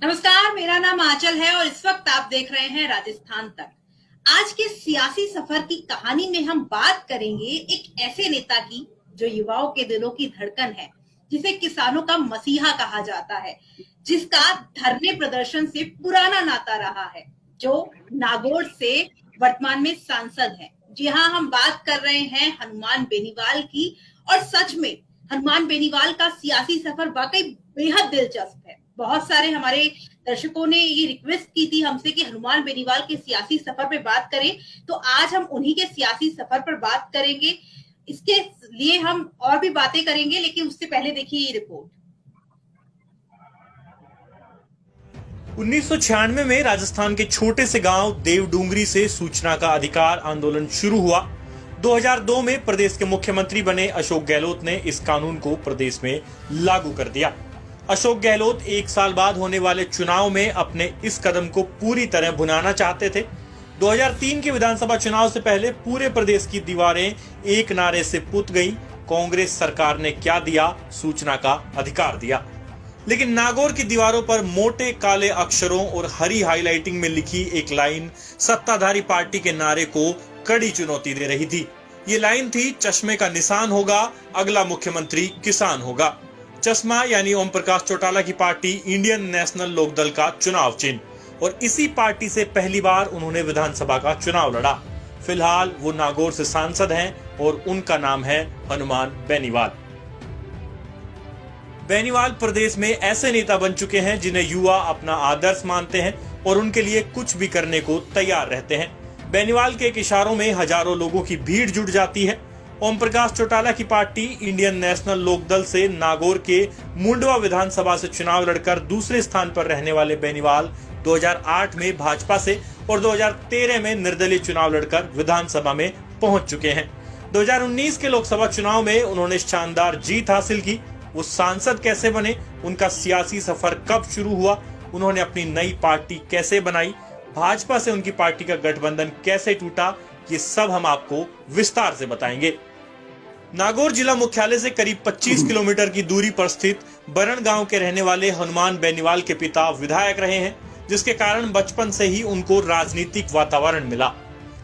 नमस्कार, मेरा नाम आंचल है और इस वक्त आप देख रहे हैं राजस्थान तक। आज के सियासी सफर की कहानी में हम बात करेंगे एक ऐसे नेता की जो युवाओं के दिलों की धड़कन है, जिसे किसानों का मसीहा कहा जाता है, जिसका धरने प्रदर्शन से पुराना नाता रहा है, जो नागौर से वर्तमान में सांसद है। जी हाँ, हम बात कर रहे हैं हनुमान बेनीवाल की। और सच में हनुमान बेनीवाल का सियासी सफर वाकई बेहद दिलचस्प है। बहुत सारे हमारे दर्शकों ने ये रिक्वेस्ट की थी हमसे कि हनुमान बेनीवाल के सियासी सफर पे बात करें, तो आज हम उन्हीं के सियासी सफर पर बात करेंगे। इसके लिए हम और भी बातें करेंगे, लेकिन उससे पहले देखिए ये रिपोर्ट। 1996 में राजस्थान के छोटे से गांव देवडूंगरी से सूचना का अधिकार आंदोलन शुरू हुआ। 2002 में प्रदेश के मुख्यमंत्री बने अशोक गहलोत ने इस कानून को प्रदेश में लागू कर दिया। अशोक गहलोत एक साल बाद होने वाले चुनाव में अपने इस कदम को पूरी तरह भुनाना चाहते थे। 2003 के विधानसभा चुनाव से पहले पूरे प्रदेश की दीवारें एक नारे से पुत गई, कांग्रेस सरकार ने क्या दिया, सूचना का अधिकार दिया। लेकिन नागौर की दीवारों पर मोटे काले अक्षरों और हरी हाईलाइटिंग में लिखी एक लाइन सत्ताधारी पार्टी के नारे को कड़ी चुनौती दे रही थी। ये लाइन थी, चश्मे का निशान होगा, अगला मुख्यमंत्री किसान होगा। चश्मा यानी ओम प्रकाश चौटाला की पार्टी इंडियन नेशनल लोकदल का चुनाव चिन्ह, और इसी पार्टी से पहली बार उन्होंने विधानसभा का चुनाव लड़ा। फिलहाल वो नागौर से सांसद हैं और उनका नाम है हनुमान बेनीवाल। बेनीवाल प्रदेश में ऐसे नेता बन चुके हैं जिन्हें युवा अपना आदर्श मानते हैं और उनके लिए कुछ भी करने को तैयार रहते हैं। बेनीवाल के एक इशारों में हजारों लोगों की भीड़ जुट जाती है। ओम प्रकाश चौटाला की पार्टी इंडियन नेशनल लोकदल से नागौर के मुंडवा विधानसभा से चुनाव लड़कर दूसरे स्थान पर रहने वाले बेनीवाल 2008 में भाजपा से और 2013 में निर्दलीय चुनाव लड़कर विधानसभा में पहुंच चुके हैं। 2019 के लोकसभा चुनाव में उन्होंने शानदार जीत हासिल की। वो सांसद कैसे बने, उनका सियासी सफर कब शुरू हुआ, उन्होंने अपनी नई पार्टी कैसे बनाई, भाजपा से उनकी पार्टी का गठबंधन कैसे टूटा, ये सब हम आपको विस्तार से बताएंगे। नागौर जिला मुख्यालय से करीब 25 किलोमीटर की दूरी पर स्थित बरन गांव के रहने वाले हनुमान बेनीवाल के पिता विधायक रहे हैं, जिसके कारण बचपन से ही उनको राजनीतिक वातावरण मिला।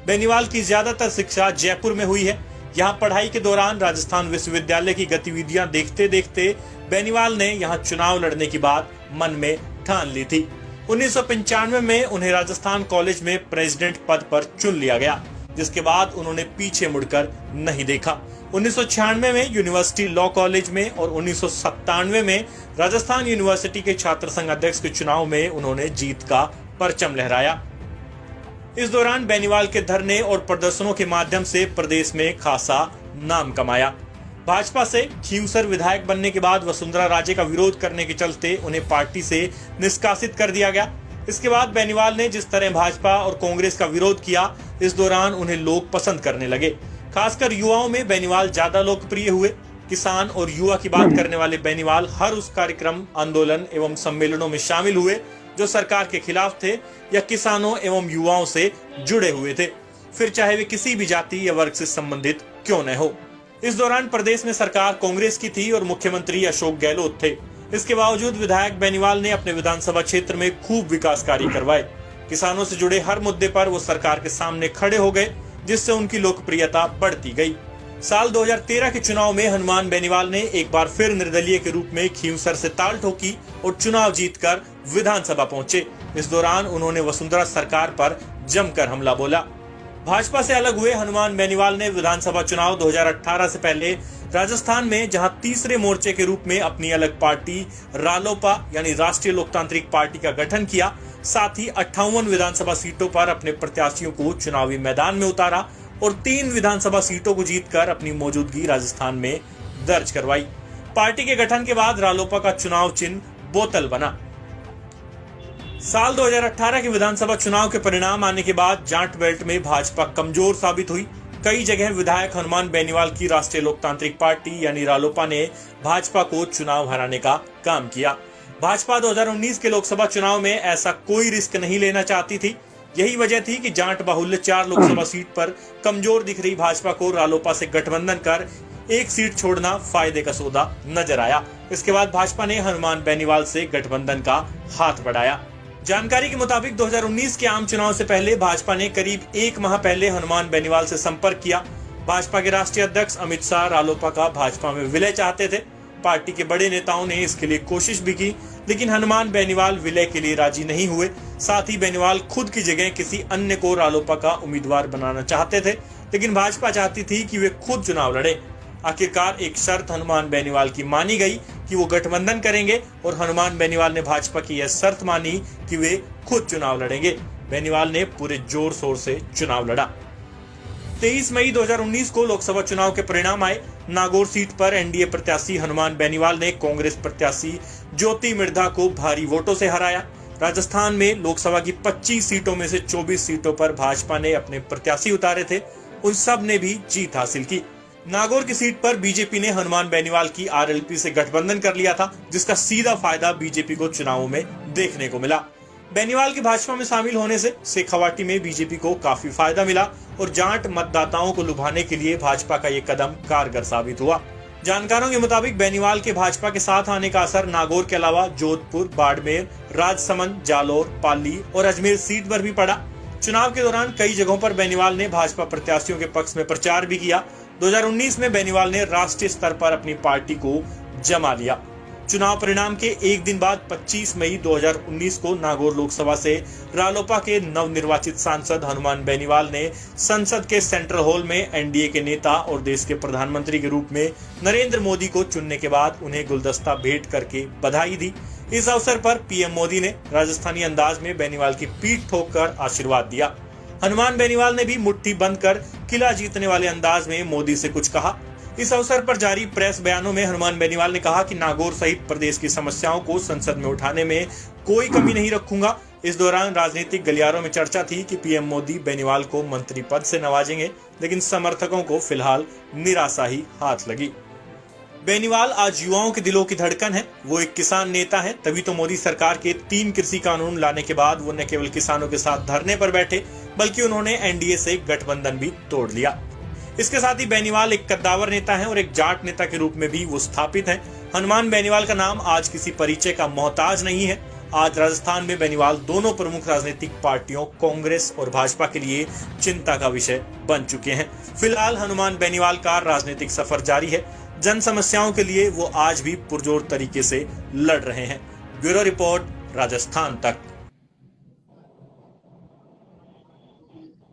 बेनीवाल की ज्यादातर शिक्षा जयपुर में हुई है। यहाँ पढ़ाई के दौरान राजस्थान विश्वविद्यालय की गतिविधियां देखते देखते बेनीवाल ने यहाँ चुनाव लड़ने की बात मन में ठान ली थी। 1995 में उन्हें राजस्थान कॉलेज में प्रेसिडेंट पद पर चुन लिया गया, जिसके बाद उन्होंने पीछे मुड़कर नहीं देखा। 1996 में यूनिवर्सिटी लॉ कॉलेज में और 1997 में राजस्थान यूनिवर्सिटी के छात्र संघ अध्यक्ष के चुनाव में उन्होंने जीत का परचम लहराया। इस दौरान बेनीवाल के धरने और प्रदर्शनों के माध्यम से प्रदेश में खासा नाम कमाया। भाजपा से खींवसर विधायक बनने के बाद वसुंधरा राजे का विरोध करने के चलते उन्हें पार्टी से निष्कासित कर दिया गया। इसके बाद बेनीवाल ने जिस तरह भाजपा और कांग्रेस का विरोध किया, इस दौरान उन्हें लोग पसंद करने लगे। खासकर युवाओं में बेनीवाल ज्यादा लोकप्रिय हुए। किसान और युवा की बात करने वाले बेनीवाल हर उस कार्यक्रम, आंदोलन एवं सम्मेलनों में शामिल हुए जो सरकार के खिलाफ थे या किसानों एवं युवाओं से जुड़े हुए थे, फिर चाहे वे किसी भी जाति या वर्ग से संबंधित क्यों न हो। इस दौरान प्रदेश में सरकार कांग्रेस की थी और मुख्यमंत्री अशोक गहलोत थे। इसके बावजूद विधायक बेनीवाल ने अपने विधानसभा क्षेत्र में खूब विकास कार्य करवाए। किसानों से जुड़े हर मुद्दे पर वो सरकार के सामने खड़े हो गए, जिससे उनकी लोकप्रियता बढ़ती गई। साल 2013 के चुनाव में हनुमान बेनीवाल ने एक बार फिर निर्दलीय के रूप में खींवसर से ताल ठोकी और चुनाव जीतकर विधानसभा पहुंचे। इस दौरान उन्होंने वसुंधरा सरकार पर जमकर हमला बोला। भाजपा से अलग हुए हनुमान बेनीवाल ने विधानसभा चुनाव 2018 से पहले राजस्थान में जहां तीसरे मोर्चे के रूप में अपनी अलग पार्टी रालोपा यानी राष्ट्रीय लोकतांत्रिक पार्टी का गठन किया, साथ ही 58 विधानसभा सीटों पर अपने प्रत्याशियों को चुनावी मैदान में उतारा और 3 विधानसभा सीटों को जीतकर अपनी मौजूदगी राजस्थान में दर्ज करवाई। पार्टी के गठन के बाद रालोपा का चुनाव चिन्ह बोतल बना। साल 2018 के विधानसभा चुनाव के परिणाम आने के बाद जाट बेल्ट में भाजपा कमजोर साबित हुई। कई जगह विधायक हनुमान बेनीवाल की राष्ट्रीय लोकतांत्रिक पार्टी यानी रालोपा ने भाजपा को चुनाव हराने का काम किया। भाजपा 2019 के लोकसभा चुनाव में ऐसा कोई रिस्क नहीं लेना चाहती थी। यही वजह थी कि जाट बाहुल्य 4 लोकसभा सीट पर कमजोर दिख रही भाजपा को रालोपा से गठबंधन कर एक सीट छोड़ना फायदे का सौदा नजर आया। इसके बाद भाजपा ने हनुमान बेनीवाल से गठबंधन का हाथ बढ़ाया। जानकारी के मुताबिक 2019 के आम चुनाव से पहले भाजपा ने करीब एक माह पहले हनुमान बेनीवाल से संपर्क किया। भाजपा के राष्ट्रीय अध्यक्ष अमित शाह रालोपा का भाजपा में विलय चाहते थे। पार्टी के बड़े नेताओं ने इसके लिए कोशिश भी की, लेकिन हनुमान बेनीवाल विलय के लिए राजी नहीं हुए। साथ ही बेनीवाल खुद की जगह किसी अन्य को रालोपा का उम्मीदवार बनाना चाहते थे, लेकिन भाजपा चाहती थी कि वे खुद चुनाव लड़े। आखिरकार एक शर्त हनुमान बेनीवाल की मानी गई कि वो गठबंधन करेंगे और हनुमान बेनीवाल ने भाजपा की यह शर्त मानी कि वे खुद चुनाव लड़ेंगे। बेनीवाल ने पूरे जोर शोर से चुनाव लड़ा। 23 मई 2019 को लोकसभा चुनाव के परिणाम आए। नागौर सीट पर एनडीए प्रत्याशी हनुमान बेनीवाल ने कांग्रेस प्रत्याशी ज्योति मिर्धा को भारी वोटों से हराया। राजस्थान में लोकसभा की 25 सीटों में से 24 सीटों पर भाजपा ने अपने प्रत्याशी उतारे थे, उन सब ने भी जीत हासिल की। नागौर की सीट पर बीजेपी ने हनुमान बेनीवाल की आरएलपी से गठबंधन कर लिया था, जिसका सीधा फायदा बीजेपी को चुनावों में देखने को मिला। बेनीवाल के भाजपा में शामिल होने से शेखावाटी में बीजेपी को काफी फायदा मिला और जाट मतदाताओं को लुभाने के लिए भाजपा का ये कदम कारगर साबित हुआ। जानकारों के मुताबिक बेनीवाल के भाजपा के साथ आने का असर नागौर के अलावा जोधपुर, बाड़मेर, राजसमंद, जालोर, पाली और अजमेर सीट पर भी पड़ा। चुनाव के दौरान कई जगहों पर बेनीवाल ने भाजपा प्रत्याशियों के पक्ष में प्रचार भी किया। 2019 में बेनीवाल ने राष्ट्रीय स्तर पर अपनी पार्टी को जमा लिया। चुनाव परिणाम के एक दिन बाद 25 मई 2019 को नागौर लोकसभा से रालोपा के नवनिर्वाचित सांसद हनुमान बेनीवाल ने संसद के सेंट्रल हॉल में एनडीए के नेता और देश के प्रधानमंत्री के रूप में नरेंद्र मोदी को चुनने के बाद उन्हें गुलदस्ता भेंट करके बधाई दी। इस अवसर पर पीएम मोदी ने राजस्थानी अंदाज में बेनीवाल की पीठ ठोककर आशीर्वाद दिया। हनुमान बेनीवाल ने भी मुट्ठी बंद कर किला जीतने वाले अंदाज में मोदी से कुछ कहा। इस अवसर पर जारी प्रेस बयानों में हनुमान बेनीवाल ने कहा कि नागौर सहित प्रदेश की समस्याओं को संसद में उठाने में कोई कमी नहीं रखूंगा। इस दौरान राजनीतिक गलियारों में चर्चा थी कि पीएम मोदी बेनीवाल को मंत्री पद से नवाजेंगे, लेकिन समर्थकों को फिलहाल निराशा ही हाथ लगी। बेनीवाल आज युवाओं के दिलों की धड़कन है। वो एक किसान नेता है, तभी तो मोदी सरकार के 3 कृषि कानून लाने के बाद वो न केवल किसानों के साथ धरने पर बैठे, बल्कि उन्होंने एनडीए से गठबंधन भी तोड़ लिया। इसके साथ ही बेनीवाल एक कद्दावर नेता है और एक जाट नेता के रूप में भी वो स्थापित है। हनुमान बेनीवाल का नाम आज किसी परिचय का मोहताज नहीं है। आज राजस्थान में बेनीवाल दोनों प्रमुख राजनीतिक पार्टियों कांग्रेस और भाजपा के लिए चिंता का विषय बन चुके हैं। फिलहाल हनुमान बेनीवाल का राजनीतिक सफर जारी है। जन समस्याओं के लिए वो आज भी पुरजोर तरीके से लड़ रहे हैं। ब्यूरो रिपोर्ट, राजस्थान तक।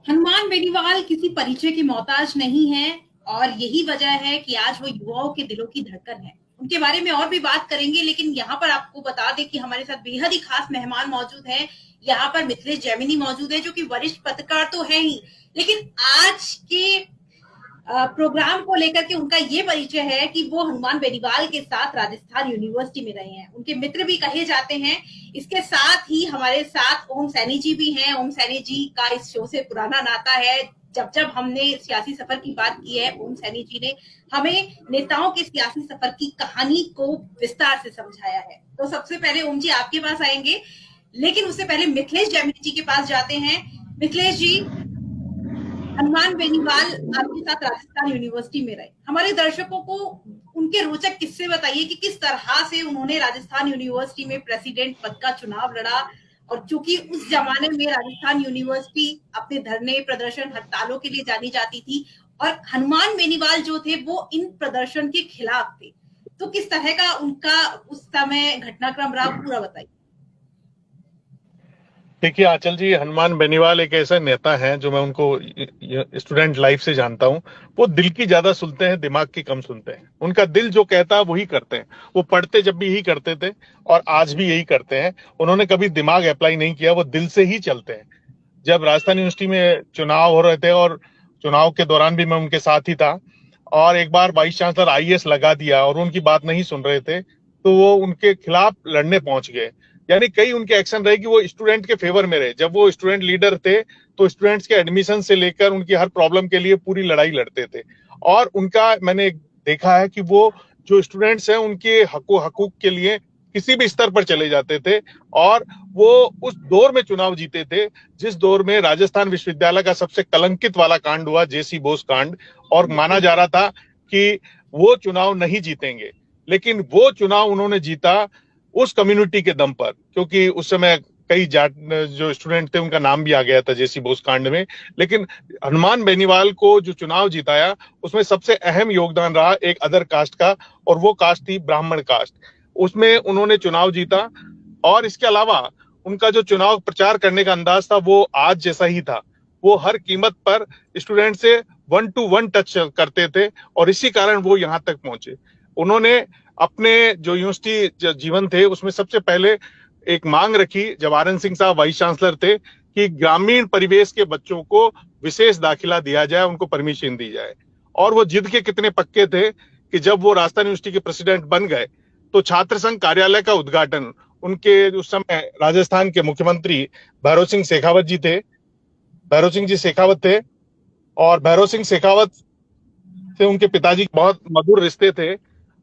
हनुमान बेनीवाल किसी परिचय के मोहताज नहीं है और यही वजह है कि आज वो युवाओं के दिलों की धड़कन है। उनके बारे में और भी बात करेंगे, लेकिन यहाँ पर आपको बता दें कि हमारे साथ बेहद ही खास मेहमान मौजूद हैं। यहाँ पर मिथिलेश जैमिनी मौजूद है, जो कि वरिष्ठ पत्रकार तो है ही, लेकिन आज के प्रोग्राम को लेकर के उनका ये परिचय है कि वो हनुमान बेनीवाल के साथ राजस्थान यूनिवर्सिटी में रहे हैं, उनके मित्र भी कहे जाते हैं। इसके साथ ही हमारे साथ ओम सैनी जी भी हैं। ओम सैनी जी का इस शो से पुराना नाता है। जब हमने सियासी सफर की बात की है, ओम सैनी जी ने हमें नेताओं के सियासी सफर की कहानी को विस्तार से समझाया है। तो सबसे पहले ओम जी आपके पास आएंगे, लेकिन उससे पहले मिथिलेश जैमिनी जी के पास जाते हैं। मिथिलेश जी, हनुमान बेनीवाल आपके साथ राजस्थान यूनिवर्सिटी में रहे। हमारे दर्शकों को उनके रोचक किस्से बताइए कि किस तरह से उन्होंने राजस्थान यूनिवर्सिटी में प्रेसिडेंट पद का चुनाव लड़ा, और चूंकि उस जमाने में राजस्थान यूनिवर्सिटी अपने धरने, प्रदर्शन, हड़तालों के लिए जानी जाती थी और हनुमान बेनीवाल जो थे वो इन प्रदर्शन के खिलाफ थे। तो किस तरह का उनका उस समय घटनाक्रम रहा, पूरा बताइए। देखिए आंचल जी, हनुमान बेनीवाल एक ऐसा नेता है जो मैं उनको स्टूडेंट लाइफ से जानता हूं। वो दिल की ज्यादा सुनते हैं, दिमाग की कम सुनते हैं। उनका दिल जो कहता है वही करते हैं। वो पढ़ते जब भी यही करते थे और आज भी यही करते हैं। उन्होंने कभी दिमाग अप्लाई नहीं किया, वो दिल से ही चलते हैं। जब राजस्थान यूनिवर्सिटी में चुनाव हो रहे थे और चुनाव के दौरान भी मैं उनके साथ ही था, और एक बार वाइस चांसलर आईएएस लगा दिया और उनकी बात नहीं सुन रहे थे, तो वो उनके खिलाफ लड़ने पहुंच गए। यानी कई उनके एक्शन रहे कि वो स्टूडेंट के फेवर में रहे। जब वो स्टूडेंट लीडर थे तो स्टूडेंट्स के एडमिशन से लेकर उनकी हर प्रॉब्लम के लिए पूरी लड़ाई लड़ते थे। और उनका मैंने देखा है कि वो जो स्टूडेंट्स हैं उनके हकूक के लिए किसी भी स्तर पर चले जाते थे, और वो उस दौर में चुनाव जीते थे जिस दौर में राजस्थान विश्वविद्यालय का सबसे कलंकित वाला कांड हुआ, जेसी बोस कांड। और माना जा रहा था कि वो चुनाव नहीं जीतेंगे। लेकिन वो चुनाव उन्होंने जीता उस कम्युनिटी के दम पर, क्योंकि उस समय कई जाट जो स्टूडेंट थे उनका नाम भी आ गया था जेसी बोस कांड में। लेकिन हनुमान बेनीवाल को जो चुनाव जिताया उसमें सबसे अहम योगदान रहा एक अदर कास्ट का, और वो कास्ट थी ब्राह्मण कास्ट। उसमें उन्होंने चुनाव जीता। और इसके अलावा उनका जो चुनाव प्रचार करने का अंदाज था वो आज जैसा ही था। वो हर कीमत पर स्टूडेंट से 1-to-1 टच करते थे, और इसी कारण वो यहाँ तक पहुंचे। उन्होंने अपने जो यूनिवर्सिटी जीवन थे उसमें सबसे पहले एक मांग रखी, जब आनंद सिंह साहब वाइस चांसलर थे, कि ग्रामीण परिवेश के बच्चों को विशेष दाखिला दिया जाए, उनको परमिशन दी जाए। और वो जिद के कितने पक्के थे कि जब वो राजस्थान यूनिवर्सिटी के प्रेसिडेंट बन गए तो छात्र संघ कार्यालय का उद्घाटन उनके उस समय राजस्थान के मुख्यमंत्री भैरव सिंह शेखावत जी थे। भैरव सिंह जी शेखावत थे, और भैरव सिंह शेखावत से उनके पिताजी बहुत मधुर रिश्ते थे,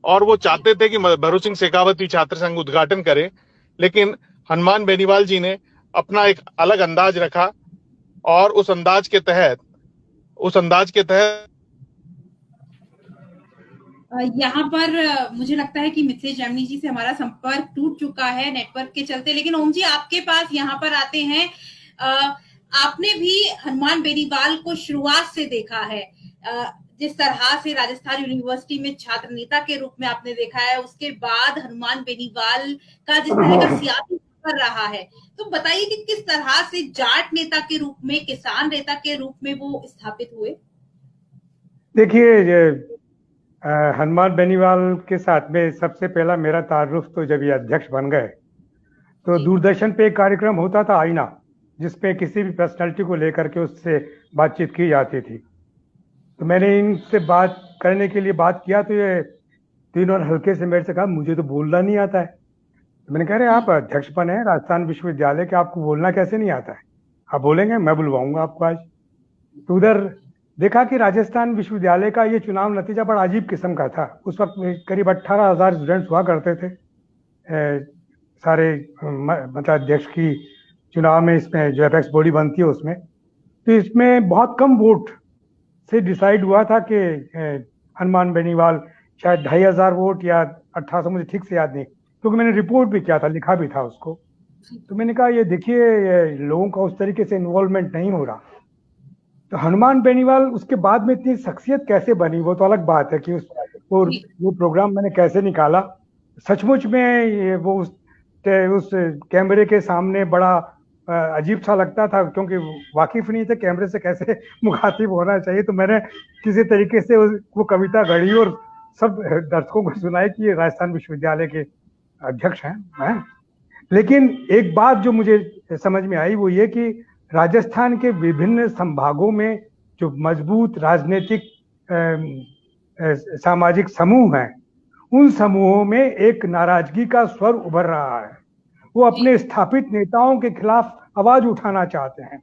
और वो चाहते थे कि भैरव सिंह शेखावत ही छात्र संघ उद्घाटन करे। लेकिन हनुमान बेनीवाल जी ने अपना एक अलग अंदाज रखा, और उस अंदाज के तहत यहाँ पर मुझे लगता है कि मिथिलेश जैमिनी जी से हमारा संपर्क टूट चुका है नेटवर्क के चलते। लेकिन ओम जी आपके पास यहाँ पर आते हैं। आपने भी हनुमान बेनीवाल को शुरुआत से देखा है, जिस तरह से राजस्थान यूनिवर्सिटी में छात्र नेता के रूप में आपने देखा है, उसके बाद हनुमान बेनीवाल का जिस तरह का सियासी सफर रहा है, तो बताइए कि किस तरह से जाट नेता के रूप में, किसान नेता के रूप में वो स्थापित हुए। देखिए, हनुमान बेनीवाल के साथ में सबसे पहला मेरा तारुफ तो जब ये अध्यक्ष बन गए तो दूरदर्शन पे एक कार्यक्रम होता था आईना, जिसपे किसी भी पर्सनालिटी को लेकर के उससे बातचीत की जाती थी। तो मैंने इनसे बात करने के लिए बात किया, तो ये तीनों हल्के से मेरे से कहा मुझे तो बोलना नहीं आता है। तो मैंने कहा, अरे आप अध्यक्ष बने हैं राजस्थान विश्वविद्यालय के, आपको बोलना कैसे नहीं आता है? आप बोलेंगे, मैं बुलवाऊंगा आपको आज। तो उधर देखा कि राजस्थान विश्वविद्यालय का ये चुनाव नतीजा बड़ा अजीब किस्म का था। उस वक्त करीब 18,000 स्टूडेंट्स हुआ करते थे सारे मतलब अध्यक्ष की चुनाव में, इसमें जो अपेक्स बॉडी बनती है उसमें। तो इसमें बहुत कम वोट से डिसाइड हुआ था कि हनुमान बेनीवाल शायद 2,500 वोट या 1800, मुझे ठीक से याद नहीं, क्योंकि मैंने रिपोर्ट भी किया था, लिखा भी था उसको। तो मैंने कहा ये देखिए, लोगों का उस तरीके से इन्वॉल्वमेंट नहीं हो रहा। तो हनुमान बेनीवाल उसके बाद में इतनी शख्सियत कैसे बनी, वो तो अलग बात है कि वो प्रोग्राम मैंने कैसे निकाला। सचमुच में वो उस कैमरे के सामने बड़ा अजीब सा लगता था, क्योंकि वाकिफ नहीं थे कैमरे से कैसे मुखातिब होना चाहिए। तो मैंने किसी तरीके से वो कविता गढ़ी और सब दर्शकों को सुनाई कि ये राजस्थान विश्वविद्यालय के अध्यक्ष हैं। लेकिन एक बात जो मुझे समझ में आई वो ये कि राजस्थान के विभिन्न संभागों में जो मजबूत राजनीतिक सामाजिक समूह हैं, उन समूहों में एक नाराजगी का स्वर उभर रहा है। वो अपने स्थापित नेताओं के खिलाफ आवाज उठाना चाहते हैं।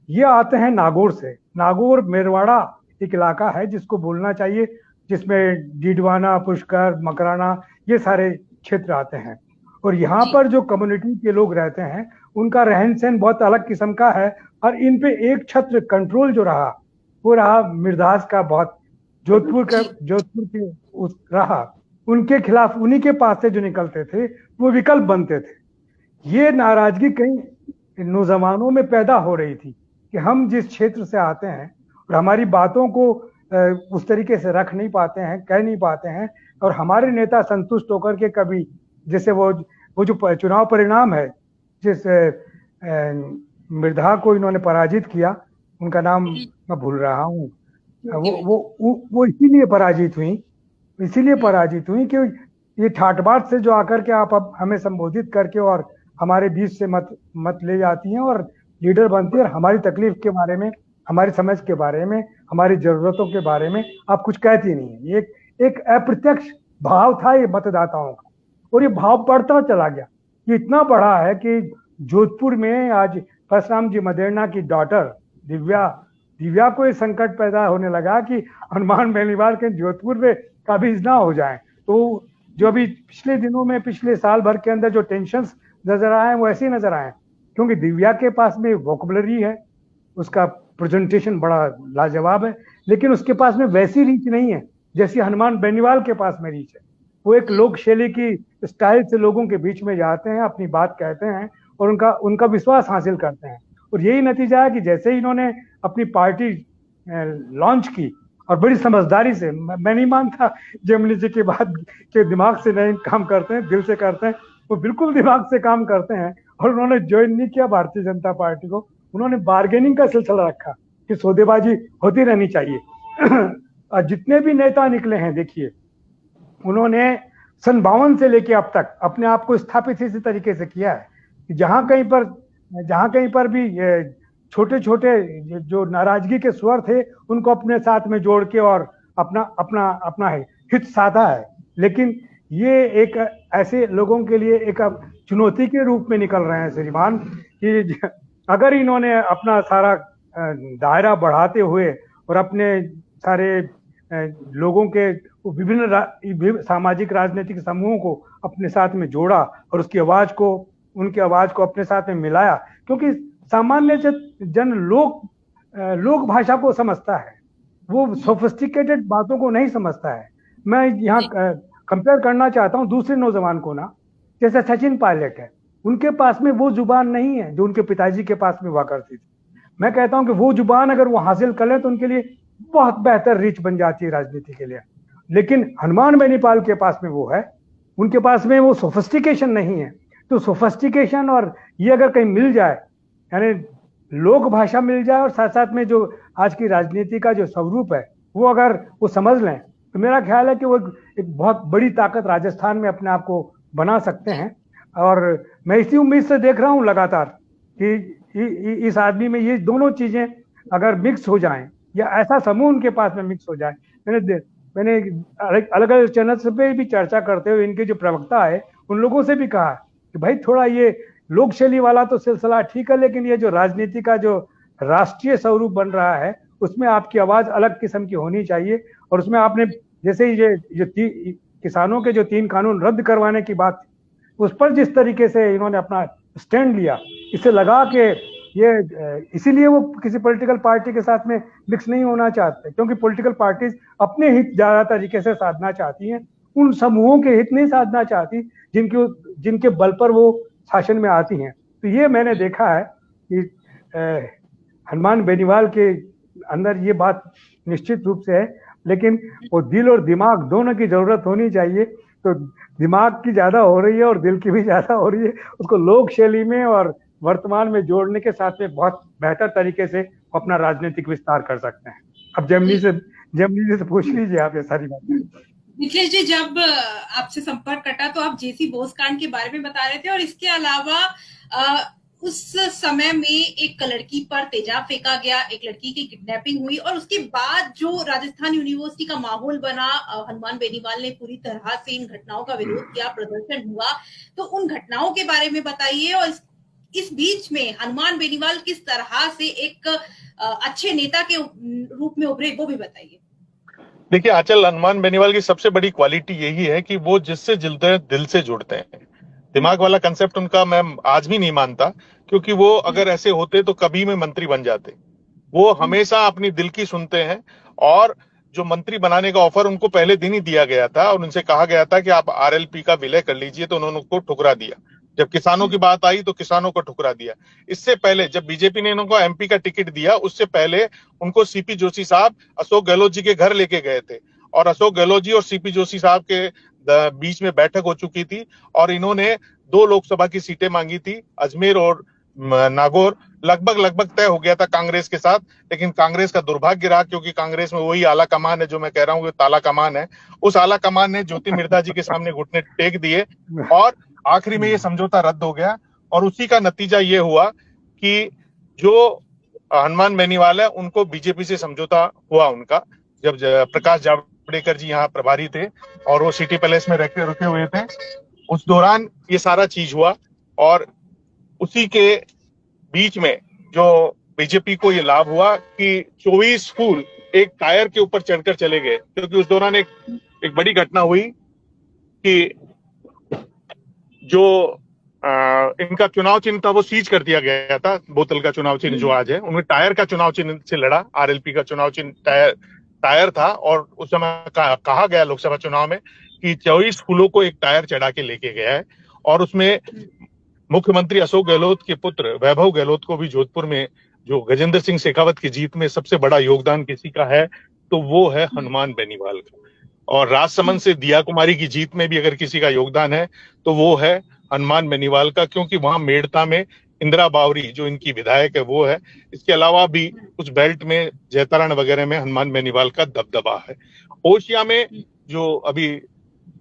ये आते हैं नागौर से। नागौर मेरवाड़ा एक इलाका है जिसको बोलना चाहिए, जिसमें डीडवाना, पुष्कर, मकराना ये सारे क्षेत्र आते हैं। और यहाँ पर जो कम्युनिटी के लोग रहते हैं उनका रहन सहन बहुत अलग किस्म का है, और इन पे एक छत्र कंट्रोल जो रहा वो रहा मिर्धास का, बहुत जोधपुर के रहा। उनके खिलाफ उन्हीं के पास से जो निकलते थे वो विकल्प बनते थे। ये नाराजगी कहीं नौजवानों में पैदा हो रही थी कि हम जिस क्षेत्र से आते हैं और हमारी बातों को उस तरीके से रख नहीं पाते हैं, कह नहीं पाते हैं, और हमारे नेता संतुष्ट होकर के कभी, जैसे वो जो चुनाव परिणाम है, जिस मृधा को इन्होंने पराजित किया, उनका नाम मैं भूल रहा हूँ, वो इसीलिए पराजित हुई कि ये ठाटबाट से जो आकर के आप अब हमें संबोधित करके और हमारे बीच से मत ले जाती हैं और लीडर बनती है, और हमारी तकलीफ के बारे में, हमारी समझ के बारे में, हमारी जरूरतों के बारे में आप कुछ कहती नहीं है। ये एक अप्रत्यक्ष भाव था ये मतदाताओं का, और ये भाव बढ़ता चला गया। ये इतना बढ़ा है कि जोधपुर में आज परशुराम जी मदेरणा की डॉटर दिव्या को ये संकट पैदा होने लगा कि हनुमान बेनीवाल के जोधपुर में काबिज ना हो जाए। तो जो अभी पिछले दिनों में, पिछले साल भर के अंदर जो टेंशन्स नजर आए वो ऐसे ही नजर आए, क्योंकि दिव्या के पास में वोकैबुलरी है, उसका प्रेजेंटेशन बड़ा लाजवाब है, लेकिन उसके पास में वैसी रीच नहीं है जैसी हनुमान बेनीवाल के पास में रीच है। वो एक लोक शैली की स्टाइल से लोगों के बीच में जाते हैं, अपनी बात कहते हैं और उनका विश्वास हासिल करते हैं। और यही नतीजा है कि जैसे ही इन्होंने अपनी पार्टी लॉन्च की और बड़ी समझदारी से, मैं नहीं मानता जेमिनी जी की बात के दिमाग से नहीं काम करते हैं, दिल से करते हैं, वो बिल्कुल दिमाग से काम करते हैं। और उन्होंने ज्वाइन नहीं किया भारतीय जनता पार्टी को, उन्होंने बार्गेनिंग का सिलसिला रखा कि सौदेबाजी होती रहनी चाहिए। और जितने भी नेता निकले हैं, देखिए उन्होंने सन 52 से लेके अब तक अपने आप को स्थापित इसी तरीके से किया है कि जहां कहीं पर भी छोटे छोटे जो नाराजगी के स्वर थे उनको अपने साथ में जोड़ के और अपना हित साधा है। लेकिन ये एक ऐसे लोगों के लिए एक चुनौती के रूप में निकल रहे हैं श्रीमान, कि अगर इन्होंने अपना सारा दायरा बढ़ाते हुए और अपने सारे लोगों के विभिन्न सामाजिक राजनीतिक समूहों को अपने साथ में जोड़ा और उनकी आवाज को अपने साथ में मिलाया, क्योंकि सामान्य जन लोक भाषा को समझता है, वो सोफिस्टिकेटेड बातों को नहीं समझता है। मैं यहाँ कंपेयर करना चाहता हूँ दूसरे नौजवान को ना, जैसे सचिन पायलट है, उनके पास में वो जुबान नहीं है जो उनके पिताजी के पास में हुआ करती थी। मैं कहता हूँ कि वो जुबान अगर वो हासिल कर ले तो उनके लिए बहुत बेहतर रीच बन जाती है राजनीति के लिए। लेकिन हनुमान बेनीवाल के पास में वो है, उनके पास में वो सोफिस्टिकेशन नहीं है। तो सोफिस्टिकेशन और ये अगर कहीं मिल जाए, यानी लोक भाषा मिल जाए और साथ साथ में जो आज की राजनीति का जो स्वरूप है वो अगर वो समझ लें, तो मेरा ख्याल है कि वो एक बहुत बड़ी ताकत राजस्थान में अपने आप को बना सकते हैं। और मैं इसी उम्मीद से देख रहा हूँ लगातार कि इस आदमी में ये दोनों चीजें अगर मिक्स हो जाएं या ऐसा समूह उनके पास में मिक्स हो जाए। मैंने अलग अलग चैनल पे भी चर्चा करते हुए इनके जो प्रवक्ता है उन लोगों से भी कहा कि भाई थोड़ा ये लोक शैली वाला तो सिलसिला ठीक है, लेकिन ये जो राजनीति का जो राष्ट्रीय स्वरूप बन रहा है उसमें आपकी आवाज अलग किस्म की होनी चाहिए। और उसमें आपने जैसे ये किसानों के जो 3 कानून रद्द करवाने की बात, उस पर जिस तरीके से इन्होंने अपना स्टैंड लिया, इसे लगा के ये इसीलिए वो किसी पॉलिटिकल पार्टी के साथ में मिक्स नहीं होना चाहते, क्योंकि पॉलिटिकल पार्टीज अपने हित ज्यादा तरीके से साधना चाहती हैं, उन समूहों के हित नहीं साधना चाहती जिनके बल पर वो शासन में आती हैं। तो ये मैंने देखा है कि हनुमान बेनीवाल के अंदर ये बात निश्चित रूप से है, लेकिन वो दिल और दिमाग दोनों की जरूरत होनी चाहिए। तो दिमाग की ज्यादा हो रही है और दिल की भी ज्यादा हो रही है, उसको लोक शैली में और वर्तमान में जोड़ने के साथ में बहुत बेहतर तरीके से अपना राजनीतिक विस्तार कर सकते हैं। अब जेमिनी से पूछ लीजिए आप ये सारी बातें। निखिलेश जी, जब आपसे संपर्क कटा तो आप जेसी बोस कांड के बारे में बता रहे थे, और इसके अलावा उस समय में एक लड़की पर तेजाब फेंका गया, एक लड़की की किडनैपिंग हुई, और उसके बाद जो राजस्थान यूनिवर्सिटी का माहौल बना, हनुमान बेनीवाल ने पूरी तरह से इन घटनाओं का विरोध किया, प्रदर्शन हुआ। तो उन घटनाओं के बारे में बताइए, और इस बीच में हनुमान बेनीवाल किस तरह से एक अच्छे नेता के रूप में उभरे, वो भी बताइए। देखिए आंचल, हनुमान बेनीवाल की सबसे बड़ी क्वालिटी यही है कि वो जिससे जुड़ते हैं दिल से जुड़ते हैं। दिमाग वाला कंसेप्ट उनका मैं आज भी नहीं मानता, क्योंकि वो अगर ऐसे होते तो कभी में मंत्री बन जाते। वो हमेशा अपनी दिल की सुनते हैं, और जो मंत्री बनाने का ऑफर उनको पहले दिन ही दिया गया था और उनसे कहा गया था कि आप आरएलपी का विलय कर लीजिए, तो उन्होंने उसको ठुकरा दिया। जब किसानों की बात आई तो किसानों को ठुकरा दिया। इससे पहले जब बीजेपी ने उनको एमपी का टिकट दिया, उससे पहले उनको सीपी जोशी साहब अशोक गहलोत जी के घर लेके गए थे, और अशोक गहलोत जी और सीपी जोशी साहब के बीच में बैठक हो चुकी थी, और इन्होंने 2 लोकसभा की सीटें मांगी थी, अजमेर और नागौर। लगभग तय हो गया था कांग्रेस के साथ, लेकिन कांग्रेस का दुर्भाग्य रहा, क्योंकि कांग्रेस में वही आला कमान है जो मैं कह रहा हूँ, ताला कमान है। उस आला कमान ने ज्योति मिर्धा जी के सामने घुटने टेक दिए, और आखिरी में ये समझौता रद्द हो गया। और उसी का नतीजा ये हुआ कि जो हनुमान बेनीवाल है उनको बीजेपी से समझौता हुआ उनका, जब प्रकाश जावड़ेकर जी यहाँ प्रभारी थे और वो सिटी पैलेस में रुके हुए थे, उस दौरान ये सारा चीज हुआ। और उसी के बीच में जो बीजेपी को ये लाभ हुआ कि 24 फूल एक टायर के ऊपर चढ़कर चले गए, क्योंकि उस दौरान एक बड़ी घटना हुई कि जो इनका चुनाव चिन्ह था वो सीज कर दिया गया था। बोतल का चुनाव चिन्ह जो आज है, उन्हें टायर का चुनाव चिन्ह से लड़ा, आरएलपी का चुनाव चिन्ह टायर टायर था और उस समय कहा गया लोकसभा चुनाव में कि 24 फूलों को एक टायर चढ़ा के लेके गया है। और उसमें मुख्यमंत्री अशोक गहलोत के पुत्र वैभव गहलोत को भी जोधपुर में जो गजेंद्र सिंह शेखावत की जीत में सबसे बड़ा योगदान किसी का है तो वो है हनुमान बेनीवाल का। और राजसमंद से दिया कुमारी की जीत में भी अगर किसी का योगदान है तो वो है हनुमान बेनीवाल का, क्योंकि वहां मेड़ता में इंदिरा बावरी जो इनकी विधायक है वो है। इसके अलावा भी कुछ बेल्ट में जैतारण वगैरह में हनुमान बेनीवाल का दबदबा है। ओशिया में जो अभी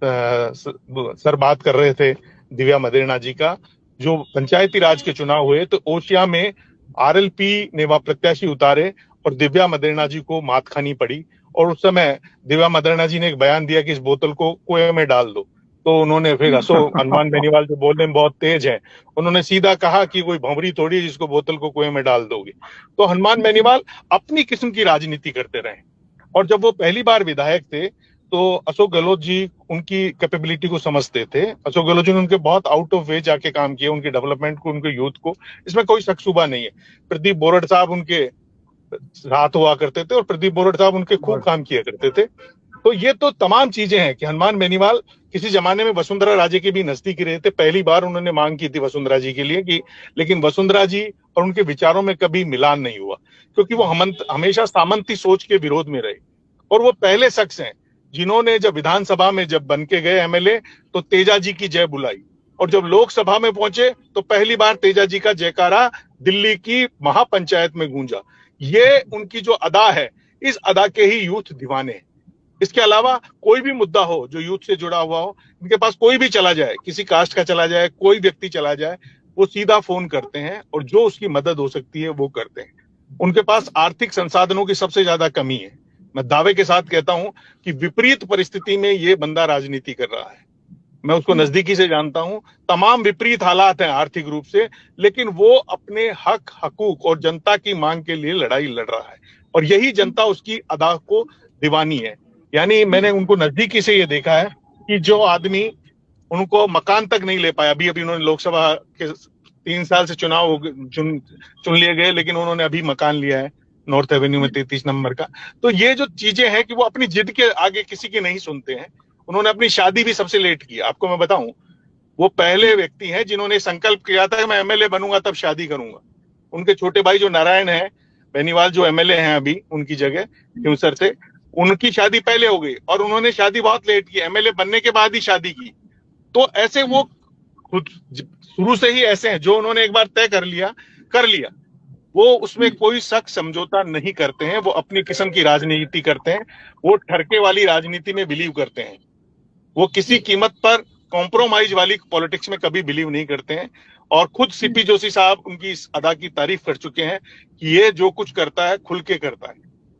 सर बात कर रहे थे दिव्या मदेरणा जी का, जो पंचायती राज के चुनाव हुए तो ओशिया में आरएलपी ने वह प्रत्याशी उतारे और दिव्या मदेरणा जी को मात खानी पड़ी। और उस समय दिव्या मदेरणा जी ने एक बयान दिया कि इस बोतल को कुएं में डाल दो, तो उन्होंने फिर हनुमान बेनीवाल जो बोलने में बहुत तेज है, उन्होंने सीधा कहा कि कोई भंवरी थोड़ी जिसको बोतल को कुएं में डाल दोगे। तो हनुमान बेनीवाल अपनी किस्म की राजनीति करते रहे। और जब वो पहली बार विधायक थे तो अशोक गहलोत जी उनकी कैपेबिलिटी को समझते थे। अशोक गहलोत जी ने उनके बहुत आउट ऑफ वे जाके काम किया, उनके डेवलपमेंट को, उनके यूथ को, इसमें कोई शक शुबा नहीं है। प्रदीप बोरड साहब उनके साथ हुआ करते थे और प्रदीप बोरड साहब उनके खूब काम किया करते थे। तो ये तो तमाम चीजें हैं कि हनुमान बेनीवाल किसी जमाने में वसुंधरा राजे के भी नजदीक रहे थे। पहली बार उन्होंने मांग की थी वसुंधरा जी के लिए कि, लेकिन वसुंधरा जी और उनके विचारों में कभी मिलान नहीं हुआ, क्योंकि वो हमेशा सामंती सोच के विरोध में रहे। और वो पहले शख्स हैं जिन्होंने जब विधानसभा में जब बन के गए एमएलए तो तेजा जी की जय बुलाई, और जब लोकसभा में पहुंचे तो पहली बार तेजा जी का जयकारा दिल्ली की महापंचायत में गूंजा। ये उनकी जो अदा है, इस अदा के ही यूथ दीवाने हैं। इसके अलावा कोई भी मुद्दा हो जो यूथ से जुड़ा हुआ हो, इनके पास कोई भी चला जाए, किसी कास्ट का चला जाए, कोई व्यक्ति चला जाए, वो सीधा फोन करते हैं और जो उसकी मदद हो सकती है वो करते हैं। उनके पास आर्थिक संसाधनों की सबसे ज्यादा कमी है। मैं दावे के साथ कहता हूं कि विपरीत परिस्थिति में ये बंदा राजनीति कर रहा है। मैं उसको नजदीकी से जानता हूं। तमाम विपरीत हालात हैं आर्थिक रूप से, लेकिन वो अपने हक हकूक और जनता की मांग के लिए लड़ाई लड़ रहा है, और यही जनता उसकी अदा को दीवानी है। यानी मैंने उनको नजदीकी से ये देखा है कि जो आदमी उनको मकान तक नहीं ले पाया, अभी उन्होंने लोकसभा के 3 साल से चुनाव चुन लिए गए, लेकिन उन्होंने अभी मकान लिया है नॉर्थ एवेन्यू में 33 नंबर का। तो ये जो चीजें हैं कि वो अपनी जिद के आगे किसी की नहीं सुनते हैं। उन्होंने अपनी शादी भी सबसे लेट की। आपको मैं बताऊं, वो पहले व्यक्ति हैं जिन्होंने संकल्प किया था कि मैं एमएलए बनूंगा तब शादी करूंगा। उनके छोटे भाई जो नारायण है बेनीवाल, जो एमएलए हैं अभी उनकी जगह हिमसर से, उनकी शादी पहले हो गई और उन्होंने शादी बहुत लेट की, एमएलए बनने के बाद ही शादी की। तो ऐसे वो खुद शुरू से ही ऐसे हैं, जो उन्होंने एक बार तय कर लिया, वो उसमें कोई शक समझौता नहीं करते हैं। वो अपनी किस्म की राजनीति करते हैं। वो ठरके वाली राजनीति में बिलीव करते हैं। वो किसी कीमत पर कॉम्प्रोमाइज वाली पॉलिटिक्स में कभी बिलीव नहीं करते हैं। और खुद सीपी जोशी साहब उनकी इस अदा की तारीफ कर चुके हैं कि ये जो कुछ करता है खुल के करता है,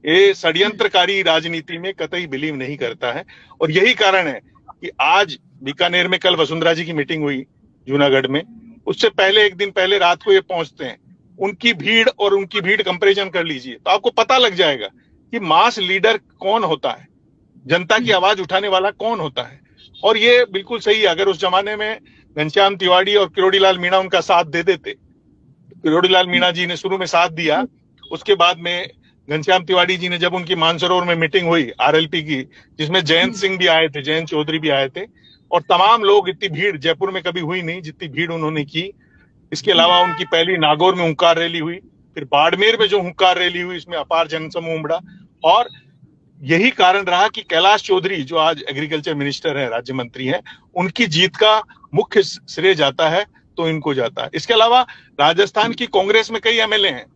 ये षड्यंत्रकारी राजनीति में कतई बिलीव नहीं करता है। और यही कारण है कि आज बीकानेर में कल वसुंधरा जी की मीटिंग हुई जूनागढ़ में, उससे पहले एक दिन पहले रात को ये पहुंचते हैं। उनकी भीड़ कंपैरिजन कर लीजिए तो आपको पता लग जाएगा कि मास लीडर कौन होता है, जनता की आवाज उठाने वाला कौन होता है। और ये बिल्कुल सही है। अगर उस जमाने में घनश्याम तिवारी और किरोड़ीलाल मीणा उनका साथ दे देते, किरोड़ीलाल मीणा जी ने शुरू में साथ दिया, उसके बाद में घनश्याम तिवारी जी ने जब उनकी मानसरोवर में मीटिंग हुई आरएलपी की, जिसमें जयंत सिंह भी आए थे, जयंत चौधरी भी आए थे, और तमाम लोग, इतनी भीड़ जयपुर में कभी हुई नहीं जितनी भीड़ उन्होंने की। इसके अलावा उनकी पहली नागौर में हुंकार रैली हुई, फिर बाड़मेर में जो हुंकार रैली हुई, इसमें अपार जनसमूह उमड़ा। और यही कारण रहा कि कैलाश चौधरी जो आज एग्रीकल्चर मिनिस्टर है, राज्य मंत्री हैं, उनकी जीत का मुख्य श्रेय जाता है तो इनको जाता है। इसके अलावा राजस्थान की कांग्रेस में कई एमएलए हैं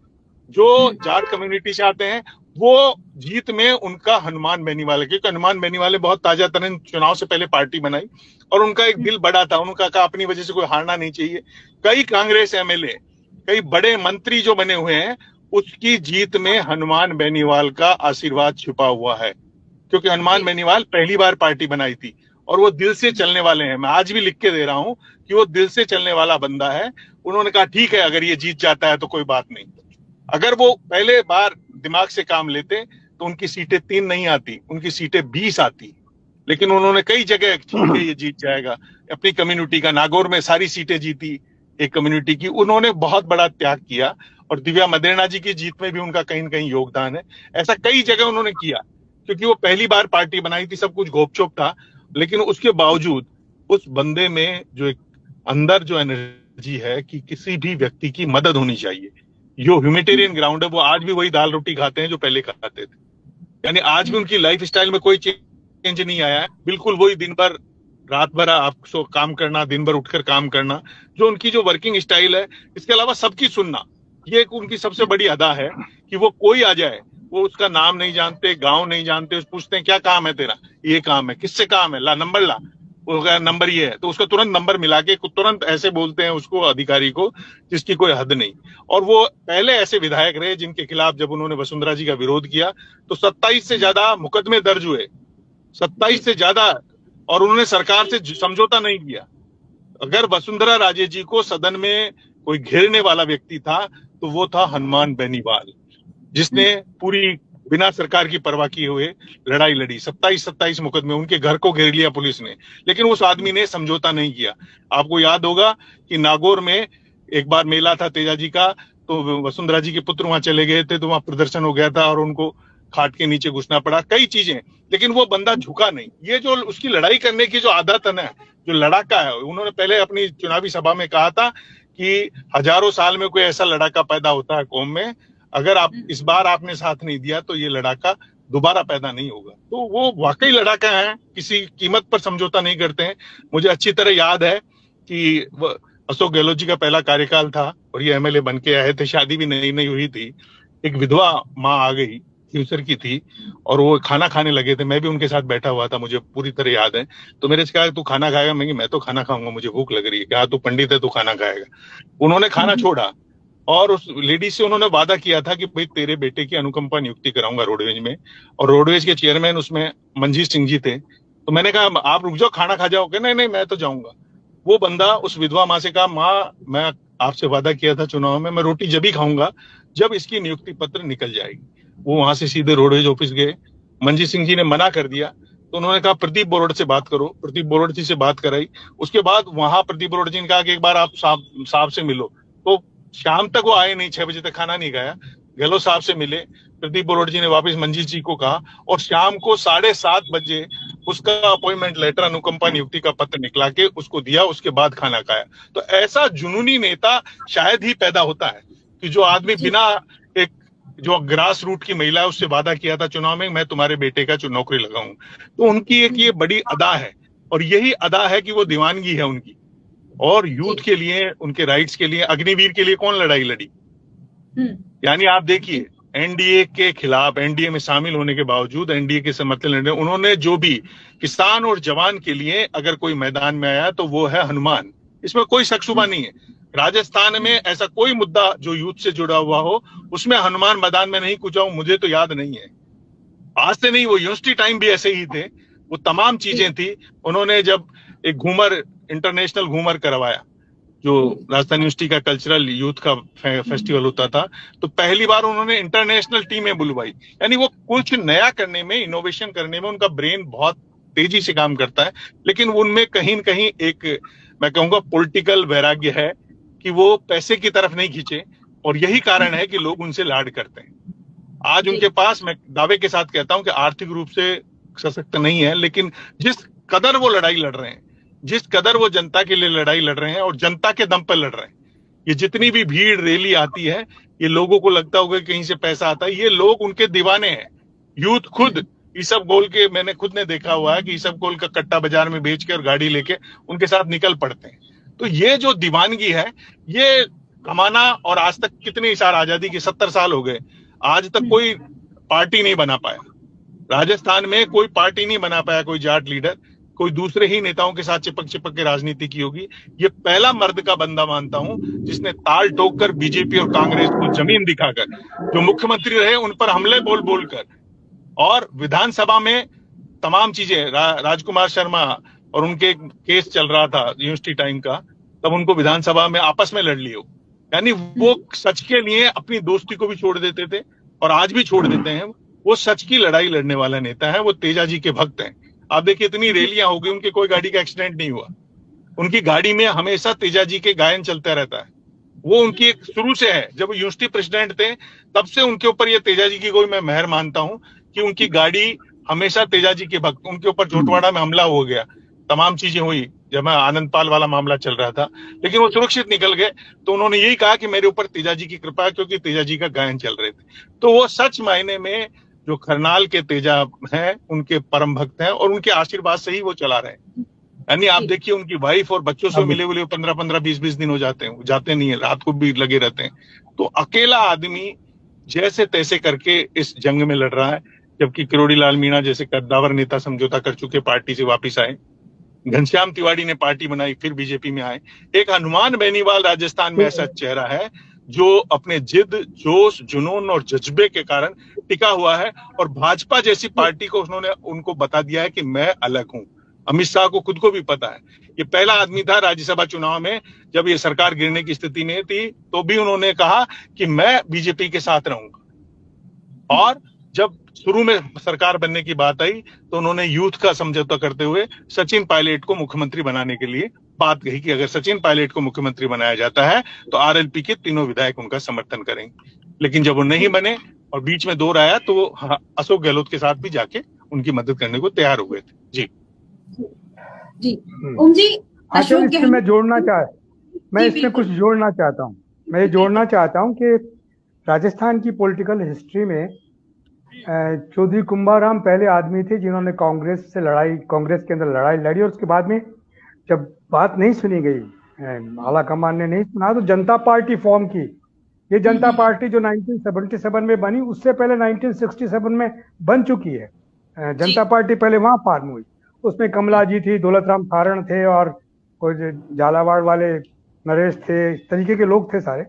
जो जाट कम्युनिटी से आते हैं। वो जीत में उनका हनुमान बेनीवाल, क्योंकि हनुमान बेनीवाल ने बहुत ताजा तरीन चुनाव से पहले पार्टी बनाई और उनका एक दिल बड़ा था। उनका कहा अपनी वजह से कोई हारना नहीं चाहिए। कई कांग्रेस एमएलए, कई बड़े मंत्री जो बने हुए हैं, उसकी जीत में हनुमान बेनीवाल का आशीर्वाद छुपा हुआ है, क्योंकि हनुमान बेनीवाल पहली बार पार्टी बनाई थी और वो दिल से चलने वाले हैं। मैं आज भी लिख के दे रहा हूं कि वो दिल से चलने वाला बंदा है। उन्होंने कहा ठीक है, अगर ये जीत जाता है तो कोई बात नहीं। अगर वो पहले बार दिमाग से काम लेते तो उनकी सीटें 3 नहीं आती, उनकी सीटें 20 आती। लेकिन उन्होंने कई जगह ठीक है ये जीत जाएगा, अपनी कम्युनिटी का, नागौर में सारी सीटें जीती एक कम्युनिटी की। उन्होंने बहुत बड़ा त्याग किया और दिव्या मदेरणा जी की जीत में भी उनका कहीं न कहीं योगदान है। ऐसा कई जगह उन्होंने किया, क्योंकि वो पहली बार पार्टी बनाई थी, सब कुछ घोपचोप था, लेकिन उसके बावजूद उस बंदे में जो एक अंदर जो एनर्जी है कि किसी भी व्यक्ति की मदद होनी चाहिए, जो ह्यूमैनिटेरियन ग्राउंड है, वो आज भी वही दाल रोटी खाते हैं जो पहले खाते थे। यानी आज भी उनकी लाइफ स्टाइल में कोई चेंज नहीं आया है, बिल्कुल वही दिन भर रात भर आपको काम करना, दिन भर उठकर काम करना, जो उनकी जो वर्किंग स्टाइल है। इसके अलावा सबकी सुनना, ये एक उनकी सबसे बड़ी अदा है कि वो कोई आ जाए, वो उसका नाम नहीं जानते, गांव नहीं जानते, पूछते हैं क्या काम है तेरा, ये काम है, किससे काम है, ला नंबर ला, वो नंबर ये है, तो उसका तुरंत नंबर मिला के तुरंत ऐसे बोलते हैं उसको, अधिकारी को, जिसकी कोई हद नहीं। और वो पहले ऐसे विधायक रहे जिनके खिलाफ जब उन्होंने वसुंधरा जी का विरोध किया तो 27 से ज्यादा मुकदमे दर्ज हुए, 27 से ज्यादा, और उन्होंने सरकार से समझौता नहीं किया। अगर वसुंधरा राजे जी को सदन में कोई घेरने वाला व्यक्ति था तो वो था हनुमान बेनीवाल, जिसने पूरी बिना सरकार की परवाह किए हुए लड़ाई लड़ी। 27 मुकदमे, उनके घर को घेर लिया पुलिस ने, लेकिन उस आदमी ने समझौता नहीं किया। आपको याद होगा कि नागौर में एक बार मेला था तेजाजी का, तो वसुंधरा जी के पुत्र वहां चले गए थे, तो वहां प्रदर्शन हो गया था और उनको खाट के नीचे घुसना पड़ा, कई चीजें, लेकिन वो बंदा झुका नहीं। ये जो उसकी लड़ाई करने की जो आदत है ना, जो लड़ाका है, उन्होंने पहले अपनी चुनावी सभा में कहा था कि हजारों साल में कोई ऐसा लड़ाका पैदा होता है कौम में, अगर आप इस बार आपने साथ नहीं दिया तो ये लड़ाका दोबारा पैदा नहीं होगा। तो वो वाकई लड़ाका है, किसी कीमत पर समझौता नहीं करते हैं। मुझे अच्छी तरह याद है कि अशोक गहलोत जी का पहला कार्यकाल था और ये एमएलए बन के आए थे, शादी भी नई हुई थी, एक विधवा माँ आ गई, फ्यूचर की थी, और वो खाना खाने लगे थे, मैं भी उनके साथ बैठा हुआ था, मुझे पूरी तरह याद है। तो मेरे से कहा तू खाना खाएगा, मैं तो खाना खाऊंगा, मुझे भूख लग रही है। क्या तू पंडित है, तू खाना खाएगा? उन्होंने खाना छोड़ा और उस लेडी से उन्होंने वादा किया था कि भाई तेरे बेटे की अनुकंपा नियुक्ति कराऊंगा रोडवेज में, और रोडवेज के चेयरमैन उसमें मंजीत सिंह जी थे। तो मैंने कहा आप रुक जाओ, खाना खा जाओ। नहीं मैं तो जाऊंगा। वो बंदा उस विधवा माँ से कहा, माँ मैं आपसे वादा किया था चुनाव में, मैं रोटी जब ही खाऊंगा जब इसकी नियुक्ति पत्र निकल जाएगी। वो वहां से सीधे रोडवेज ऑफिस गए, मंजीत सिंह जी ने मना कर दिया, तो उन्होंने कहा प्रदीप बोरड से बात करो। प्रदीप बोरड जी से बात कराई, उसके बाद वहां प्रदीप बोरड जी ने कहा कि एक बार आप साहब से मिलो। तो शाम तक वो आए नहीं, 6 बजे तक खाना नहीं खाया, गहलोत साहब से मिले, प्रदीप बोरड जी ने वापस मंजीत जी को कहा, और शाम को 7:30 बजे उसका अपॉइंटमेंट लेटर, अनुकंपा नियुक्ति का पत्र निकला के उसको दिया, उसके बाद खाना खाया। तो ऐसा जुनूनी नेता शायद ही पैदा होता है कि जो आदमी बिना एक जो ग्रास रूट की महिला है उससे वादा किया था चुनाव में, मैं तुम्हारे बेटे का नौकरी लगाऊं। तो उनकी एक ये बड़ी अदा है, और यही अदा है कि वो दीवानगी है उनकी। और यूथ के लिए, उनके राइट्स के लिए, अग्निवीर के लिए कौन लड़ाई लड़ी? यानी आप देखिए, एनडीए के खिलाफ, एनडीए में शामिल होने के बावजूद एनडीए के समर्थन लड़ने, उन्होंने जो भी किसान और जवान के लिए अगर कोई मैदान में आया तो वो है हनुमान। इसमें कोई शक शुबा नहीं है। राजस्थान में ऐसा कोई मुद्दा जो यूथ से जुड़ा हुआ हो उसमें हनुमान मैदान में नहीं कूचा हूं, मुझे तो याद नहीं है। आज से नहीं, वो यूनिवर्सिटी टाइम भी ऐसे ही थे, वो तमाम चीजें थी। उन्होंने जब एक घूमर, इंटरनेशनल घूमर करवाया, जो राजस्थान यूनिवर्सिटी का कल्चरल यूथ का फेस्टिवल होता था, तो पहली बार उन्होंने इंटरनेशनल टीमें बुलवाई। यानी वो कुछ नया करने में, इनोवेशन करने में उनका ब्रेन बहुत तेजी से काम करता है, लेकिन उनमें कहीं न कहीं एक, मैं कहूंगा, पॉलिटिकल वैराग्य है कि वो पैसे की तरफ नहीं खींचे, और यही कारण है कि लोग उनसे लाड करते हैं। आज उनके पास, मैं दावे के साथ कहता हूं कि आर्थिक रूप से सशक्त नहीं है, लेकिन जिस कदर वो लड़ाई लड़ रहे हैं, जिस कदर वो जनता के लिए लड़ाई लड़ रहे हैं और जनता के दम पर लड़ रहे हैं, ये जितनी भी भीड़ रैली आती है, ये लोगों को लगता होगा कहीं से पैसा आता है, ये लोग उनके दीवाने हैं। यूथ खुद ईसब गोल के, मैंने खुद ने देखा हुआ है कि ईसब गोल का कट्टा बाजार में बेच के और गाड़ी लेके उनके साथ निकल पड़ते हैं। तो ये जो दीवानगी है, ये कमाना, और आज तक कितने साल, आजादी के 70 साल हो गए, आज तक कोई पार्टी नहीं बना पाया। राजस्थान में कोई पार्टी नहीं बना पाया, कोई जाट लीडर, कोई दूसरे ही नेताओं के साथ चिपक के राजनीति की होगी। ये पहला मर्द का बंदा मानता हूं जिसने ताल ठोक कर बीजेपी और कांग्रेस को जमीन दिखाकर, जो मुख्यमंत्री रहे उन पर हमले बोल कर, और विधानसभा में तमाम चीजें, राजकुमार शर्मा और उनके केस चल रहा था यूनिवर्सिटी टाइम का, तब उनको विधानसभा में आपस में लड़ लियो। यानी वो सच के लिए अपनी दोस्ती को भी छोड़ देते थे, और आज भी छोड़ देते हैं। वो सच की लड़ाई लड़ने वाला नेता है, वो तेजाजी के भक्त हैं। आप देखिए, इतनी रैलियां हो गई, उनके कोई गाड़ी का एक्सीडेंट नहीं हुआ। उनकी गाड़ी में हमेशा तेजाजी के गायन चलता रहता है। वो उनकी एक शुरू से है, जब यूनिवर्सिटी प्रेसिडेंट थे तब से उनके ऊपर ये तेजाजी की कोई मैं मेहर मानता हूं कि उनकी गाड़ी हमेशा तेजाजी के भक्त। उनके ऊपर झोटवाड़ा में हमला हो गया, तमाम चीजें हुई जब आनंद पाल वाला मामला चल रहा था, लेकिन वो सुरक्षित निकल गए। तो उन्होंने यही कहा कि मेरे ऊपर तेजाजी की कृपा है, क्योंकि तेजाजी का गायन चल रहे थे। तो वो सच मायने में जो करनाल के तेजा हैं उनके परम भक्त हैं, और उनके आशीर्वाद से ही वो चला रहे हैं। यानी आप देखिए, उनकी वाइफ और बच्चों से मिले हुए 15-15, 20-20 दिन हो जाते हैं, जाते नहीं है, रात को भी लगे रहते हैं। तो अकेला आदमी जैसे तैसे करके इस जंग में लड़ रहा है, जबकि किरोड़ी लाल मीणा जैसे कद्दावर नेता समझौता कर चुके पार्टी से वापिस आए, घनश्याम तिवारी ने पार्टी बनाई, फिर बीजेपी में आए। एक हनुमान बेनीवाल राजस्थान में ऐसा चेहरा है जो अपने जिद, जोश, जुनून और जज्बे के कारण टिका हुआ है, और भाजपा जैसी पार्टी को उन्होंने उनको बता दिया है कि मैं अलग हूं। अमित शाह को खुद को भी पता है। ये पहला आदमी था राज्यसभा चुनाव में, जब ये सरकार गिरने की स्थिति में थी, तो भी उन्होंने कहा कि मैं बीजेपी के साथ रहूंगा। और जब शुरू में सरकार बनने की बात आई, तो उन्होंने यूथ का समझौता करते हुए सचिन पायलट को मुख्यमंत्री बनाने के लिए बात कही कि अगर सचिन पायलट को मुख्यमंत्री बनाया जाता है तो आरएलपी के तीनों विधायक उनका समर्थन करेंगे। लेकिन जब वो नहीं बने और बीच में दौर आया, तो वो अशोक गहलोत के साथ भी जाके उनकी मदद करने को तैयार हो गए थे। जी जी ओम जी, अशोक गहलोत मैं इसमें कुछ जोड़ना चाहता हूँ। मैं ये जोड़ना चाहता हूँ कि राजस्थान की पॉलिटिकल हिस्ट्री में चौधरी कुंभाराम पहले आदमी थे जिन्होंने कांग्रेस के अंदर लड़ाई लड़ी, और उसके बाद में जब बात नहीं सुनी गई, आला कमान ने नहीं सुना, तो जनता पार्टी फॉर्म की। ये जनता पार्टी जो 1977 में बनी, उससे पहले 1967 में बन चुकी है। जनता पार्टी पहले वहां फॉर्म हुई। उसमें कमला जी थी, दौलत राम थारण थे, और कोई झालावाड़ वाले नरेश थे, इस तरीके के लोग थे सारे।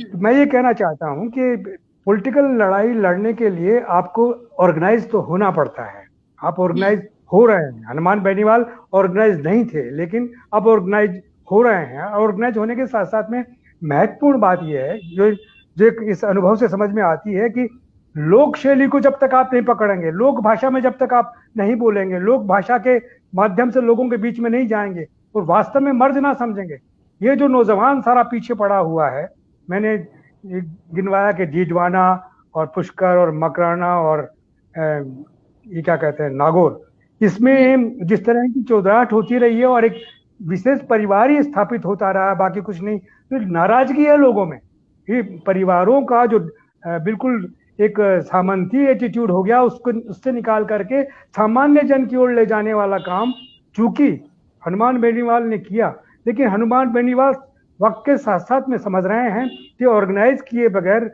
तो मैं ये कहना चाहता हूँ कि पॉलिटिकल लड़ाई लड़ने के लिए आपको ऑर्गेनाइज तो होना पड़ता है। आप ऑर्गेनाइज हो रहे हैं। हनुमान बेनीवाल ऑर्गेनाइज नहीं थे, लेकिन अब ऑर्गेनाइज हो रहे हैं। ऑर्गेनाइज होने के साथ साथ में महत्वपूर्ण बात यह है, जो इस अनुभव से समझ में आती है, कि लोक शैली को जब तक आप नहीं पकड़ेंगे, लोक भाषा में जब तक आप नहीं बोलेंगे, लोक भाषा के माध्यम से लोगों के बीच में नहीं जाएंगे और वास्तव में मर्ज ना समझेंगे, ये जो नौजवान सारा पीछे पड़ा हुआ है, मैंने गिनवाया कि डीडवाना और पुष्कर और मकराना और ये क्या कहते हैं, नागौर, इसमें जिस तरह की चौधराहट होती रही है और एक विशेष परिवार ही स्थापित होता रहा है, बाकी कुछ नहीं। तो नाराजगी है लोगों में। ये परिवारों का जो बिल्कुल एक सामंती एटीट्यूड हो गया, उससे निकाल करके सामान्य जन की ओर ले जाने वाला काम चूंकि हनुमान बेनीवाल ने किया, लेकिन हनुमान बेनीवाल वक्त के साथ साथ में समझ रहे हैं कि ऑर्गेनाइज किए बगैर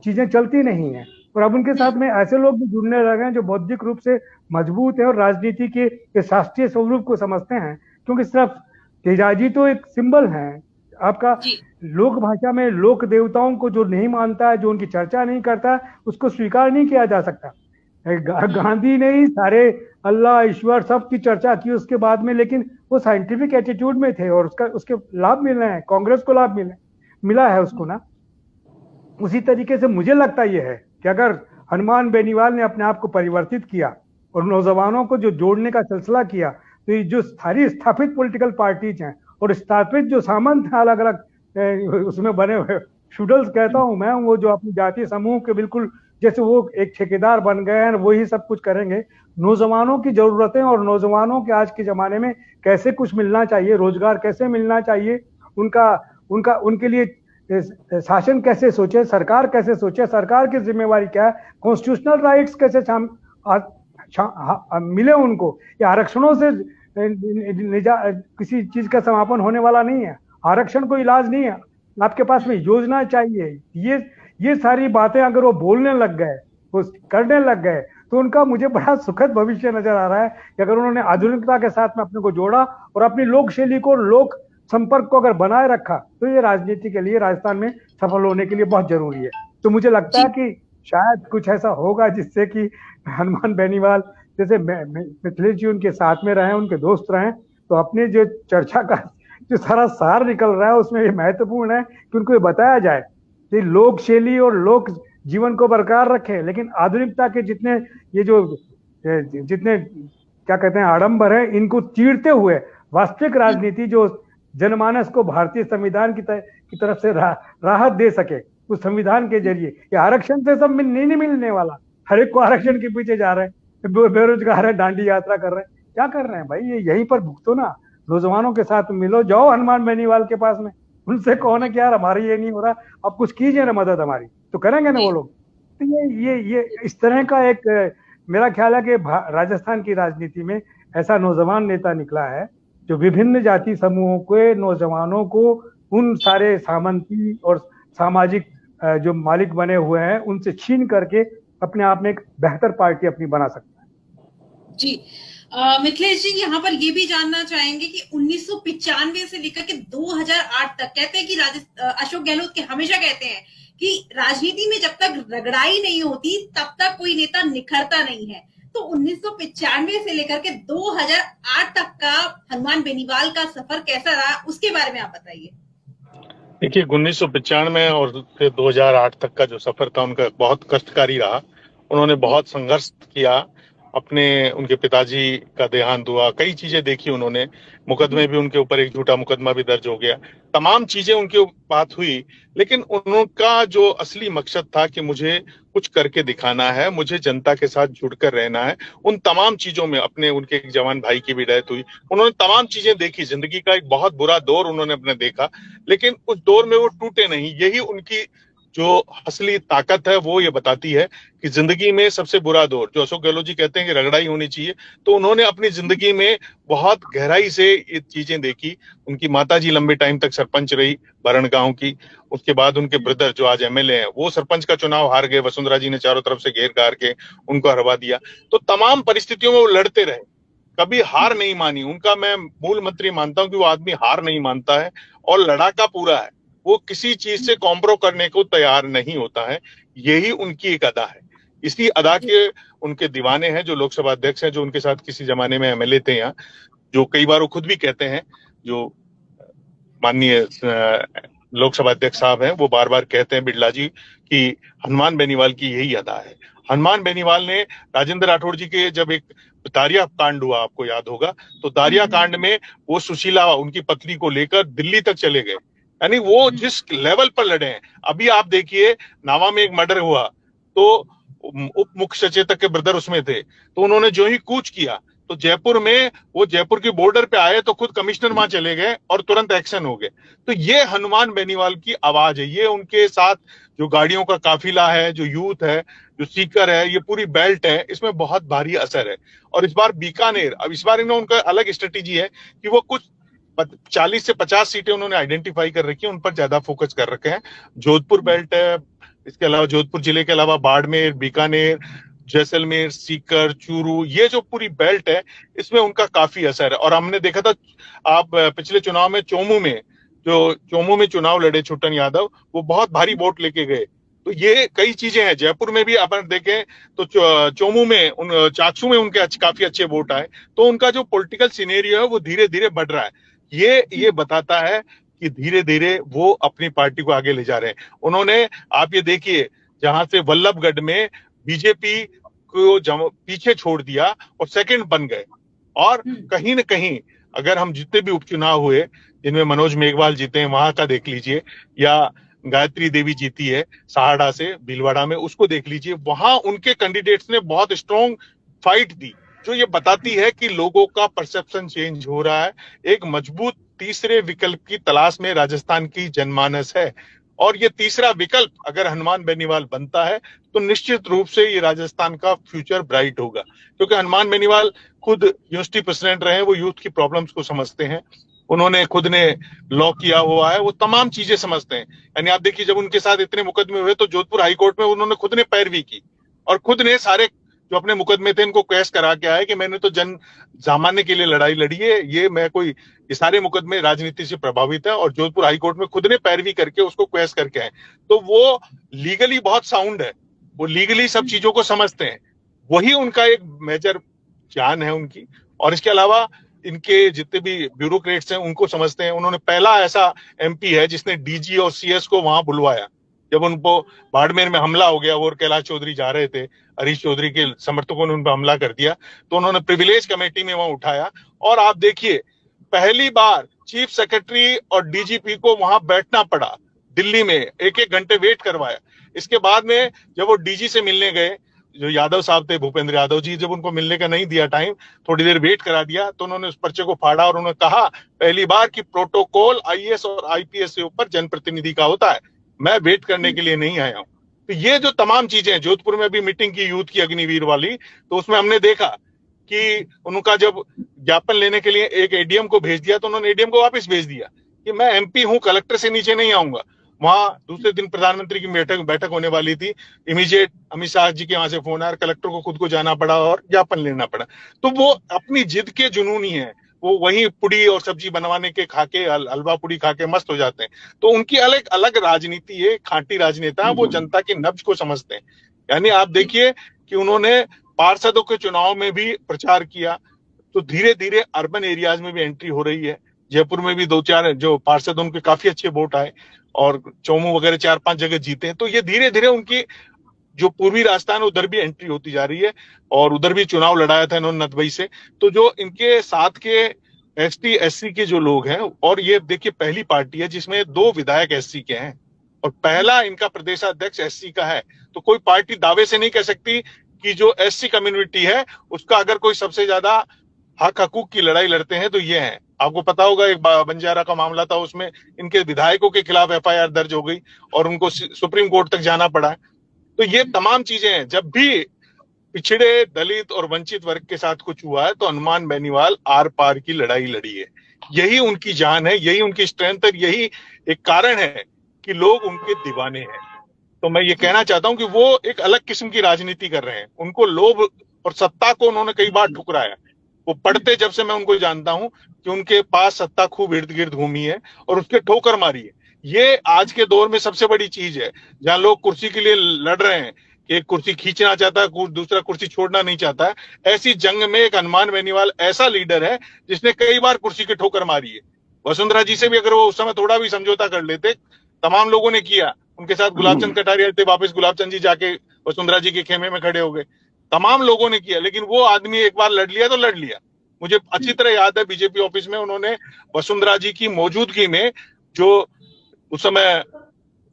चीजें चलती नहीं हैं। और अब उनके साथ में ऐसे लोग भी जुड़ने लगे हैं जो बौद्धिक रूप से मजबूत है और राजनीति के शास्त्रीय स्वरूप को समझते हैं। क्योंकि सिर्फ तेजाजी तो एक सिंबल है आपका। लोक भाषा में लोक देवताओं को जो नहीं मानता है, जो उनकी चर्चा नहीं करता, उसको स्वीकार नहीं किया जा सकता। गांधी ने ही सारे अल्लाह ईश्वर सब की चर्चा की उसके बाद में, लेकिन वो साइंटिफिक एटीट्यूड में थे और उसके लाभ मिल रहे हैं, कांग्रेस को लाभ मिला है उसको ना। उसी तरीके से मुझे लगता यह है कि अगर हनुमान बेनीवाल ने अपने आप को परिवर्तित किया और नौजवानों को जो जोड़ने का सिलसिला किया, तो ये जो सारी स्थापित पॉलिटिकल पार्टीज हैं और स्थापित जो सामंत अलग अलग उसमें बने हुए शूडल्स कहता हूं मैं, वो जो अपनी जाति समूह के बिल्कुल जैसे वो एक ठेकेदार बन गए हैं, वही सब कुछ करेंगे। नौजवानों की जरूरतें और नौजवानों के आज के जमाने में कैसे कुछ मिलना चाहिए, रोजगार कैसे मिलना चाहिए, उनके लिए शासन कैसे सोचे, सरकार कैसे सोचे, सरकार की जिम्मेवारी क्या है, कॉन्स्टिट्यूशनल राइट्स कैसे मिले उनको। या आरक्षणों से किसी चीज का समापन होने वाला नहीं है। आरक्षण कोई इलाज नहीं है, आपके पास में योजना चाहिए। ये सारी बातें अगर वो बोलने लग गए, वो करने लग गए, तो उनका मुझे बड़ा सुखद भविष्य नजर आ रहा है कि अगर उन्होंने आधुनिकता के साथ में अपने को जोड़ा और अपनी लोक शैली को, लोक संपर्क को अगर बनाए रखा, तो ये राजनीति के लिए, राजस्थान में सफल होने के लिए बहुत जरूरी है। तो मुझे लगता है कि शायद कुछ ऐसा होगा जिससे कि हनुमान बेनीवाल जैसे मिथिलेश जी उनके साथ में रहे, उनके दोस्त रहे, तो अपने जो चर्चा का जो सारा सार निकल रहा है उसमें ये महत्वपूर्ण है कि उनको ये बताया जाए कि लोक शैली और लोक जीवन को बरकरार रखें, लेकिन आधुनिकता के जितने क्या कहते हैं आडंबर है, इनको चीरते हुए वास्तविक राजनीति जो जनमानस को भारतीय संविधान की तरफ से राहत दे सके, उस संविधान के जरिए। ये आरक्षण से सब नहीं मिलने वाला, हर एक को आरक्षण के पीछे जा रहे हैं, बेरोजगार है, दांडी यात्रा कर रहे हैं, क्या कर रहे हैं भाई? ये यहीं पर भुगतो ना, नौजवानों के साथ मिलो, जाओ हनुमान बेनीवाल के पास में, उनसे कहो ना कि यार हमारी ये नहीं हो रहा, अब कुछ कीजिए ना, मदद हमारी, तो करेंगे ना वो लोग। तो ये इस तरह का एक मेरा ख्याल है कि राजस्थान की राजनीति में ऐसा नौजवान नेता निकला है जो विभिन्न जाति समूहों के नौजवानों को उन सारे सामंती और सामाजिक जो मालिक बने हुए हैं उनसे छीन करके अपने आप में एक बेहतर पार्टी अपनी बना सकता है। जी मिथिलेश जी, यहाँ पर ये भी जानना चाहेंगे कि 1995 से लेकर के 2008 तक कहते हैं कि अशोक गहलोत के हमेशा कहते हैं कि राजनीति में जब तक रगड़ाई नहीं होती तब तक कोई नेता निखरता नहीं है। तो 1995 से लेकर के 2008 तक का हनुमान बेनीवाल का सफर कैसा रहा, उसके बारे में आप बताइए। देखिए, 1995 और फिर 2008 तक का जो सफर था उनका बहुत कष्टकारी रहा। उन्होंने बहुत संघर्ष किया, उनके पिताजी का देहांत हुआ, कई चीजें देखी उन्होंने, मुकदमे भी उनके ऊपर, एक झूठा मुकदमा भी दर्ज हो गया, तमाम चीजें उनके बात हुई। लेकिन उनका जो असली मकसद था कि मुझे कुछ करके दिखाना है, मुझे जनता के साथ जुड़कर रहना है, उन तमाम चीजों में उनके एक जवान भाई की भी डेथ हुई, उन्होंने तमाम चीजें देखी, जिंदगी का एक बहुत बुरा दौर उन्होंने अपने देखा, लेकिन उस दौर में वो टूटे नहीं। यही उनकी जो असली ताकत है वो ये बताती है कि जिंदगी में सबसे बुरा दौर, जो अशोक गहलोत जी कहते हैं कि रगड़ाई होनी चाहिए, तो उन्होंने अपनी जिंदगी में बहुत गहराई से ये चीजें देखी। उनकी माताजी लंबे टाइम तक सरपंच रही भरण गांव की, उसके बाद उनके ब्रदर जो आज एमएलए हैं वो सरपंच का चुनाव हार गए, वसुंधरा जी ने चारों तरफ से घेर घार के उनको हरवा दिया। तो तमाम परिस्थितियों में वो लड़ते रहे, कभी हार नहीं मानी। उनका मैं मूल मंत्री मानता हूं कि वो आदमी हार नहीं मानता है और लड़ाका पूरा है, वो किसी चीज से कॉम्प्रो करने को तैयार नहीं होता है। यही उनकी एक अदा है, इसी अदा के उनके दीवाने हैं जो लोकसभा अध्यक्ष हैं, जो उनके साथ किसी जमाने में एमएलए थे यहाँ, जो कई बार वो खुद भी कहते हैं, जो माननीय लोकसभा अध्यक्ष साहब हैं, वो बार बार कहते हैं बिड़ला जी कि हनुमान बेनीवाल की यही अदा है। हनुमान बेनीवाल ने राजेंद्र राठौड़ जी के जब एक दारिया कांड हुआ, आपको याद होगा, तो दारिया कांड में वो सुशीला उनकी पत्नी को लेकर दिल्ली तक चले गए, यानी वो जिस लेवल पर लड़े हैं। अभी आप देखिए, नावा में एक मर्डर हुआ तो उप मुख्य सचेतक के ब्रदर उसमें थे, तो उन्होंने जो ही कूच किया तो जयपुर में, वो जयपुर की बॉर्डर पे आए तो खुद कमिश्नर वहां चले गए और तुरंत एक्शन हो गए। तो ये हनुमान बेनीवाल की आवाज है, ये उनके साथ जो गाड़ियों का काफिला है, जो यूथ है, जो सीकर है, ये पूरी बेल्ट है, इसमें बहुत भारी असर है। और इस बार बीकानेर, अब इस बार इन्होंने उनका अलग स्ट्रेटेजी है कि वो कुछ 40 से 50 सीटें उन्होंने आइडेंटिफाई कर रखी है, उन पर ज्यादा फोकस कर रखे हैं। जोधपुर बेल्ट है, इसके अलावा जोधपुर जिले के अलावा बाड़मेर, बीकानेर, जैसलमेर, सीकर, चूरू, ये जो पूरी बेल्ट है इसमें उनका काफी असर है। और हमने देखा था, आप पिछले चुनाव में चोमू में चुनाव लड़े छुट्टन यादव, वो बहुत भारी वोट लेके गए। तो ये कई चीजें हैं। जयपुर में भी अपन देखें तो चोमू में, चाकसू में उनके काफी अच्छे वोट आए। तो उनका जो पॉलिटिकल सिनेरियो है वो धीरे धीरे बढ़ रहा है। ये बताता है कि धीरे धीरे वो अपनी पार्टी को आगे ले जा रहे हैं। उन्होंने, आप ये देखिए, जहां से वल्लभगढ़ में बीजेपी को पीछे छोड़ दिया और सेकंड बन गए। और कहीं न कहीं अगर हम जितने भी उपचुनाव हुए जिनमें मनोज मेघवाल जीते हैं, वहां का देख लीजिए, या गायत्री देवी जीती है सहाड़ा से भीलवाड़ा में, उसको देख लीजिए, वहां उनके कैंडिडेट्स ने बहुत स्ट्रॉन्ग फाइट दी, जो ये बताती है कि लोगों का परसेप्शन चेंज हो रहा है। एक मजबूत तीसरे विकल्प की तलाश में राजस्थान की जनमानस है, और ये तीसरा विकल्प अगर हनुमान बेनीवाल बनता है तो निश्चित रूप से ये राजस्थान का फ्यूचर ब्राइट होगा। क्योंकि हनुमान बेनीवाल खुद यूनिवर्सिटी प्रेसिडेंट रहे हैं, वो यूथ की प्रॉब्लम्स को समझते हैं, उन्होंने खुद ने लॉ किया हुआ है, वो तमाम चीजें समझते हैं। यानी आप देखिए, जब उनके साथ इतने मुकदमे हुए तो जोधपुर हाईकोर्ट में उन्होंने खुद ने पैरवी की और खुद ने सारे जो अपने मुकदमे थे इनको कैश करा के आए कि मैंने तो जन सामान्य के लिए लड़ाई लड़ी है, ये सारे मुकदमे राजनीति से प्रभावित है, और जोधपुर हाईकोर्ट में खुद ने पैरवी करके उसको क्वेश करके आए। तो वो लीगली बहुत साउंड है, वो लीगली सब चीजों को समझते हैं, वही उनका एक मेजर जान है उनकी। और इसके अलावा इनके जितने भी ब्यूरोक्रेट्स हैं उनको समझते हैं। उन्होंने पहला ऐसा एमपी है जिसने डीजी और सीएस को वहां बुलवाया जब उनको बाड़मेर में हमला हो गया, वो और कैलाश चौधरी जा रहे थे, हरीश चौधरी के समर्थकों ने उन पर हमला कर दिया, तो उन्होंने प्रिविलेज कमेटी में वहां उठाया। और आप देखिए, पहली बार चीफ सेक्रेटरी और डीजीपी को वहां बैठना पड़ा दिल्ली में, 1-1 घंटे वेट करवाया। इसके बाद में जब वो डीजी से मिलने गए जो यादव साहब थे, भूपेंद्र यादव जी, जब उनको मिलने का नहीं दिया टाइम, थोड़ी देर वेट करा दिया, तो उन्होंने उस पर्चे को फाड़ा और उन्होंने कहा पहली बार कि प्रोटोकॉल आईएएस और आईपीएस से ऊपर जनप्रतिनिधि का होता है, मैं वेट करने के लिए नहीं आया हूं। तो ये जो तमाम चीजें, जोधपुर में भी मीटिंग की यूथ की अग्निवीर वाली, तो उसमें हमने देखा कि उनका जब ज्ञापन लेने के लिए एक एडीएम को भेज दिया तो उन्होंने एडीएम को वापस भेज दिया कि मैं एमपी हूं, कलेक्टर से नीचे नहीं आऊंगा। वहां दूसरे दिन प्रधानमंत्री की बैठक होने वाली थी, इमीडिएट अमित शाह जी के वहां से फोन आया, कलेक्टर को खुद को जाना पड़ा और ज्ञापन लेना पड़ा। तो वो अपनी जिद के जुनूनी है, वो वही पुड़ी और सब्जी बनवाने के खाके, हलवा पुड़ी खाके मस्त हो जाते हैं। तो उनकी अलग अलग राजनीति है, खांटी राजनेता, वो जनता की नब्ज को समझते हैं। यानी आप देखिए कि उन्होंने पार्षदों के चुनाव में भी प्रचार किया, तो धीरे धीरे अर्बन एरियाज में भी एंट्री हो रही है। जयपुर में भी 2-4 जो पार्षद उनके काफी अच्छे वोट आए और चौमू वगैरह 4-5 जगह जीते हैं। तो ये धीरे धीरे उनकी जो पूर्वी राजस्थान उधर भी एंट्री होती जा रही है और उधर भी चुनाव लड़ाया था इन्होंने नदबई से। तो जो इनके साथ के एसटी एससी के जो लोग हैं, और ये देखिए पहली पार्टी है जिसमें 2 विधायक एससी के हैं और पहला इनका प्रदेशाध्यक्ष एससी का है। तो कोई पार्टी दावे से नहीं कह सकती कि जो एससी कम्युनिटी है उसका अगर कोई सबसे ज्यादा हक हकूक की लड़ाई लड़ते हैं तो ये है। आपको पता होगा एक बंजारा का मामला था, उसमें इनके विधायकों के खिलाफ एफआईआर दर्ज हो गई और उनको सुप्रीम कोर्ट तक जाना पड़ा। तो ये तमाम चीजें हैं। जब भी पिछड़े, दलित और वंचित वर्ग के साथ कुछ हुआ है तो हनुमान बेनीवाल आर पार की लड़ाई लड़ी है। यही उनकी जान है, यही उनकी स्ट्रेंथ है, यही एक कारण है कि लोग उनके दीवाने हैं। तो मैं ये कहना चाहता हूं कि वो एक अलग किस्म की राजनीति कर रहे हैं। उनको लोभ और सत्ता को उन्होंने कई बार ठुकराया। वो पढ़ते जब से मैं उनको जानता हूं कि उनके पास सत्ता खूब इर्द गिर्द घूमी है और उसके ठोकर मारी है। ये आज के दौर में सबसे बड़ी चीज है, जहां लोग कुर्सी के लिए लड़ रहे हैं कि एक कुर्सी खींचना चाहता है, दूसरा कुर्सी छोड़ना नहीं चाहता है। ऐसी जंग में एक हनुमान बेनीवाल ऐसा लीडर है जिसने कई बार कुर्सी की ठोकर मारी है। वसुंधरा जी से भी अगर वो उस समय थोड़ा भी समझौता कर लेते, तमाम लोगों ने किया। उनके साथ गुलाबचंद कटारिया थे, वापस गुलाबचंद जी जाके वसुंधरा जी के खेमे में खड़े हो गए। तमाम लोगों ने किया, लेकिन वो आदमी एक बार लड़ लिया तो लड़ लिया। मुझे अच्छी तरह याद है बीजेपी ऑफिस में उन्होंने वसुंधरा जी की मौजूदगी में, जो उस समय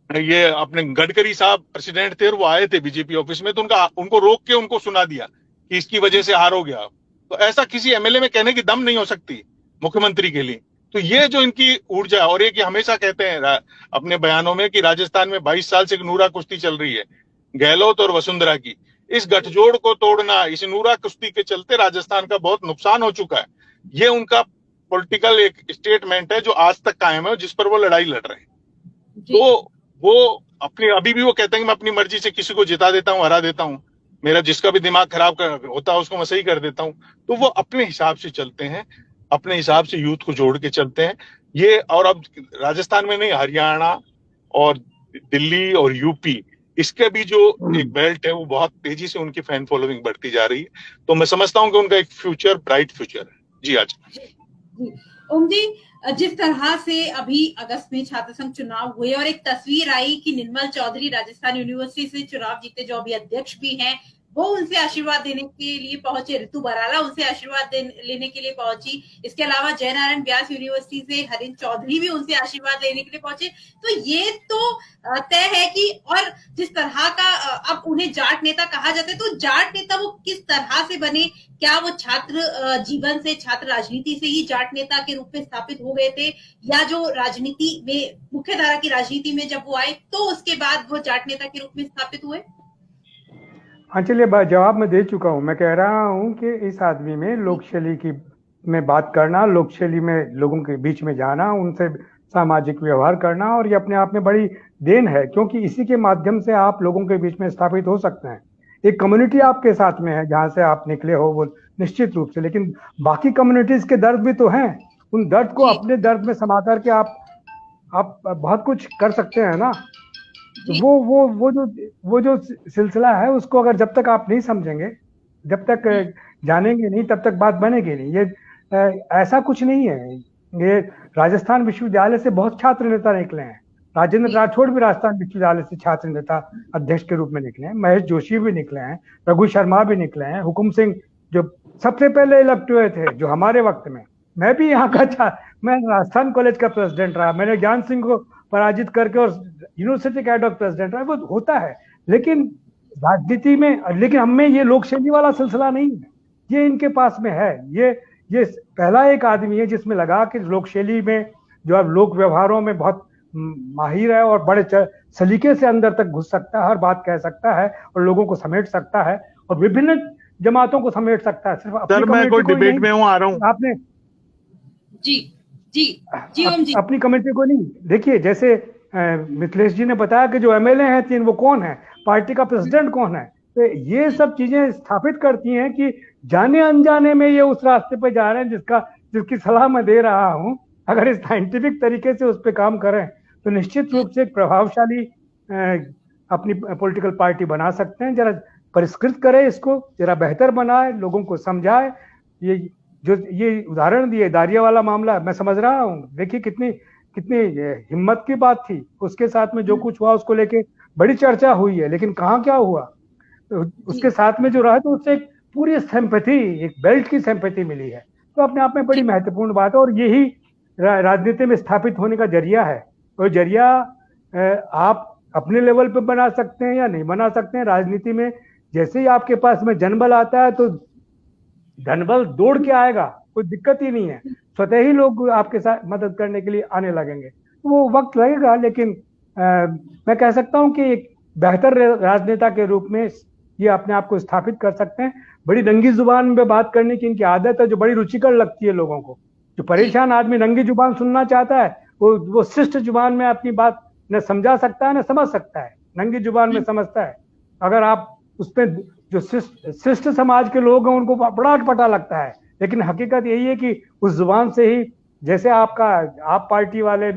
ये अपने गडकरी साहब प्रेसिडेंट थे और वो आए थे बीजेपी ऑफिस में, तो उनको रोक के उनको सुना दिया कि इसकी वजह से हारोगे आप। तो ऐसा किसी एमएलए में कहने की दम नहीं हो सकती मुख्यमंत्री के लिए। तो ये जो इनकी ऊर्जा, और ये कि हमेशा कहते हैं अपने बयानों में कि राजस्थान में 22 साल से एक नूरा कुश्ती चल रही है, गहलोत और वसुंधरा की। इस गठजोड़ को तोड़ना, इस नूरा कुश्ती के चलते राजस्थान का बहुत नुकसान हो चुका है। ये उनका पॉलिटिकल एक स्टेटमेंट है जो आज तक कायम है, जिस पर वो लड़ाई लड़ रहे हैं। तो वो अपनी, अभी भी वो कहते हैं कि मैं अपनी मर्जी से किसी को जिता देता हूँ, हरा देता हूँ, मेरा जिसका भी दिमाग खराब होता है उसको मैं सही कर देता हूँ। तो वो अपने हिसाब से चलते हैं, अपने हिसाब से यूथ को जोड़ के चलते हैं ये। और अब राजस्थान में नहीं, हरियाणा और दिल्ली और यूपी, इसके भी जो एक बेल्ट है वो बहुत तेजी से उनकी फैन फॉलोइंग बढ़ती जा रही है। तो मैं समझता हूं कि उनका एक फ्यूचर, ब्राइट फ्यूचर है। जी आज जी ओम जी, जिस तरह से अभी अगस्त में छात्र संघ चुनाव हुए और एक तस्वीर आई कि निर्मल चौधरी राजस्थान यूनिवर्सिटी से चुनाव जीते, जो अभी अध्यक्ष भी हैं, वो उनसे आशीर्वाद देने के लिए पहुंचे, ऋतु बराला उनसे आशीर्वाद लेने के लिए पहुंची। इसके अलावा जयनारायण व्यास यूनिवर्सिटी से हरीश चौधरी भी उनसे आशीर्वाद लेने के लिए पहुंचे। तो ये तो तय है कि, और जिस तरह का अब उन्हें जाट नेता कहा जाता है, तो जाट नेता वो किस तरह से बने? क्या वो छात्र जीवन से, छात्र राजनीति से ही जाट नेता के रूप में स्थापित हो गए थे, या जो राजनीति में, मुख्य धारा की राजनीति में जब वो आए तो उसके बाद वो जाट नेता के रूप में स्थापित हुए? हाँ, चलिए जवाब मैं दे चुका हूँ। मैं कह रहा हूँ कि इस आदमी में लोकशैली की में बात करना, लोकशैली में लोगों के बीच में जाना, उनसे सामाजिक व्यवहार करना, और ये अपने आप में बड़ी देन है, क्योंकि इसी के माध्यम से आप लोगों के बीच में स्थापित हो सकते हैं। एक कम्युनिटी आपके साथ में है जहाँ से आप निकले हो, वो निश्चित रूप से, लेकिन बाकी कम्युनिटीज के दर्द भी तो हैं। उन दर्द को अपने दर्द में समा करके आप बहुत कुछ कर सकते हैं ना। वो जो सिलसिला है, उसको अगर जब तक आप नहीं समझेंगे, जब तक जानेंगे नहीं, तब तक बात बनेगी नहीं। ये ऐसा कुछ नहीं है। ये राजस्थान विश्वविद्यालय से बहुत छात्र नेता निकले हैं। राजेंद्र राठौड़ भी राजस्थान विश्वविद्यालय से छात्र नेता अध्यक्ष के रूप में निकले हैं। महेश जोशी भी निकले हैं, रघु शर्मा भी निकले हैं, हुकुम सिंह जो सबसे पहले इलेक्ट हुए थे, जो हमारे वक्त में। मैं भी यहाँ का मैं राजस्थान कॉलेज का प्रेसिडेंट रहा, मैंने ज्ञान सिंह को पराजित करके और यूनिवर्सिटी का एड ऑफ प्रेसिडेंट रहा। वो होता है, लेकिन राजनीति में, लेकिन हम में ये लोकशैली वाला सिलसिला नहीं है, ये इनके पास में है। ये पहला एक आदमी है जिसमें लगा कि लोकशैली में जो अब लोक व्यवहारों में बहुत माहिर है और बड़े सलीके से अंदर तक घुस सकता है, हर बात कह सकता है और लोगों को समेट सकता है और विभिन्न जमातों को समेट सकता है। सिर्फ सर मैं कोई डिबेट में हूँ, आ रहा हूँ। आपने जी जी जी ओम जी, अपनी कमेटी को नहीं देखिए, जैसे मिथिलेश जी ने बताया कि जो एमएलए हैं 3 वो कौन है, पार्टी का प्रेसिडेंट कौन है, तो ये सब चीजें स्थापित करती हैं कि जाने अनजाने में ये उस रास्ते पे जा रहे हैं जिसकी सलाह मैं दे रहा हूं। अगर इस साइंटिफिक तरीके से उस पर काम करें तो निश्चित रूप से एक प्रभावशाली अपनी पॉलिटिकल पार्टी बना सकते हैं। जरा परिष्कृत करें इसको, जरा बेहतर बनाए, लोगों को समझाए। ये उदाहरण दिए दारिया वाला मामला, मैं समझ रहा हूँ, देखिए कितनी हिम्मत की बात थी। उसके साथ में जो कुछ हुआ उसको लेके बड़ी चर्चा हुई है, लेकिन कहाँ क्या हुआ, तो उसके साथ में जो रहा तो उससे एक पूरी सिंपैथी, एक बेल्ट की सिंपैथी मिली है, तो अपने आप में बड़ी महत्वपूर्ण बात है। और यही राजनीति में स्थापित होने का जरिया है। और जरिया आप अपने लेवल पे बना सकते हैं या नहीं बना सकते हैं। राजनीति में जैसे ही आपके पास में जनबल आता है तो धनबल दौड़ के आएगा, कोई दिक्कत ही नहीं है, स्वतः ही लोग आपके साथ मदद करने के लिए आने लगेंगे। तो वो वक्त लगेगा, लेकिन मैं कह सकता हूं कि एक बेहतर राजनेता के रूप में ये अपने आप को स्थापित कर सकते हैं। बड़ी नंगी जुबान में बात करने की इनकी आदत है, जो बड़ी रुचिकर लगती है लोगों को। जो परेशान आदमी नंगी जुबान सुनना चाहता है, वो शिष्ट जुबान में अपनी बात न समझा सकता है न समझ सकता है, नंगी जुबान में समझता है। अगर आप उसमें जो शिष्ट समाज के लोग हैं उनको बड़ा अटपटा लगता है, लेकिन हकीकत यही है कि उस जुबान से ही, जैसे आप पार्टी वाले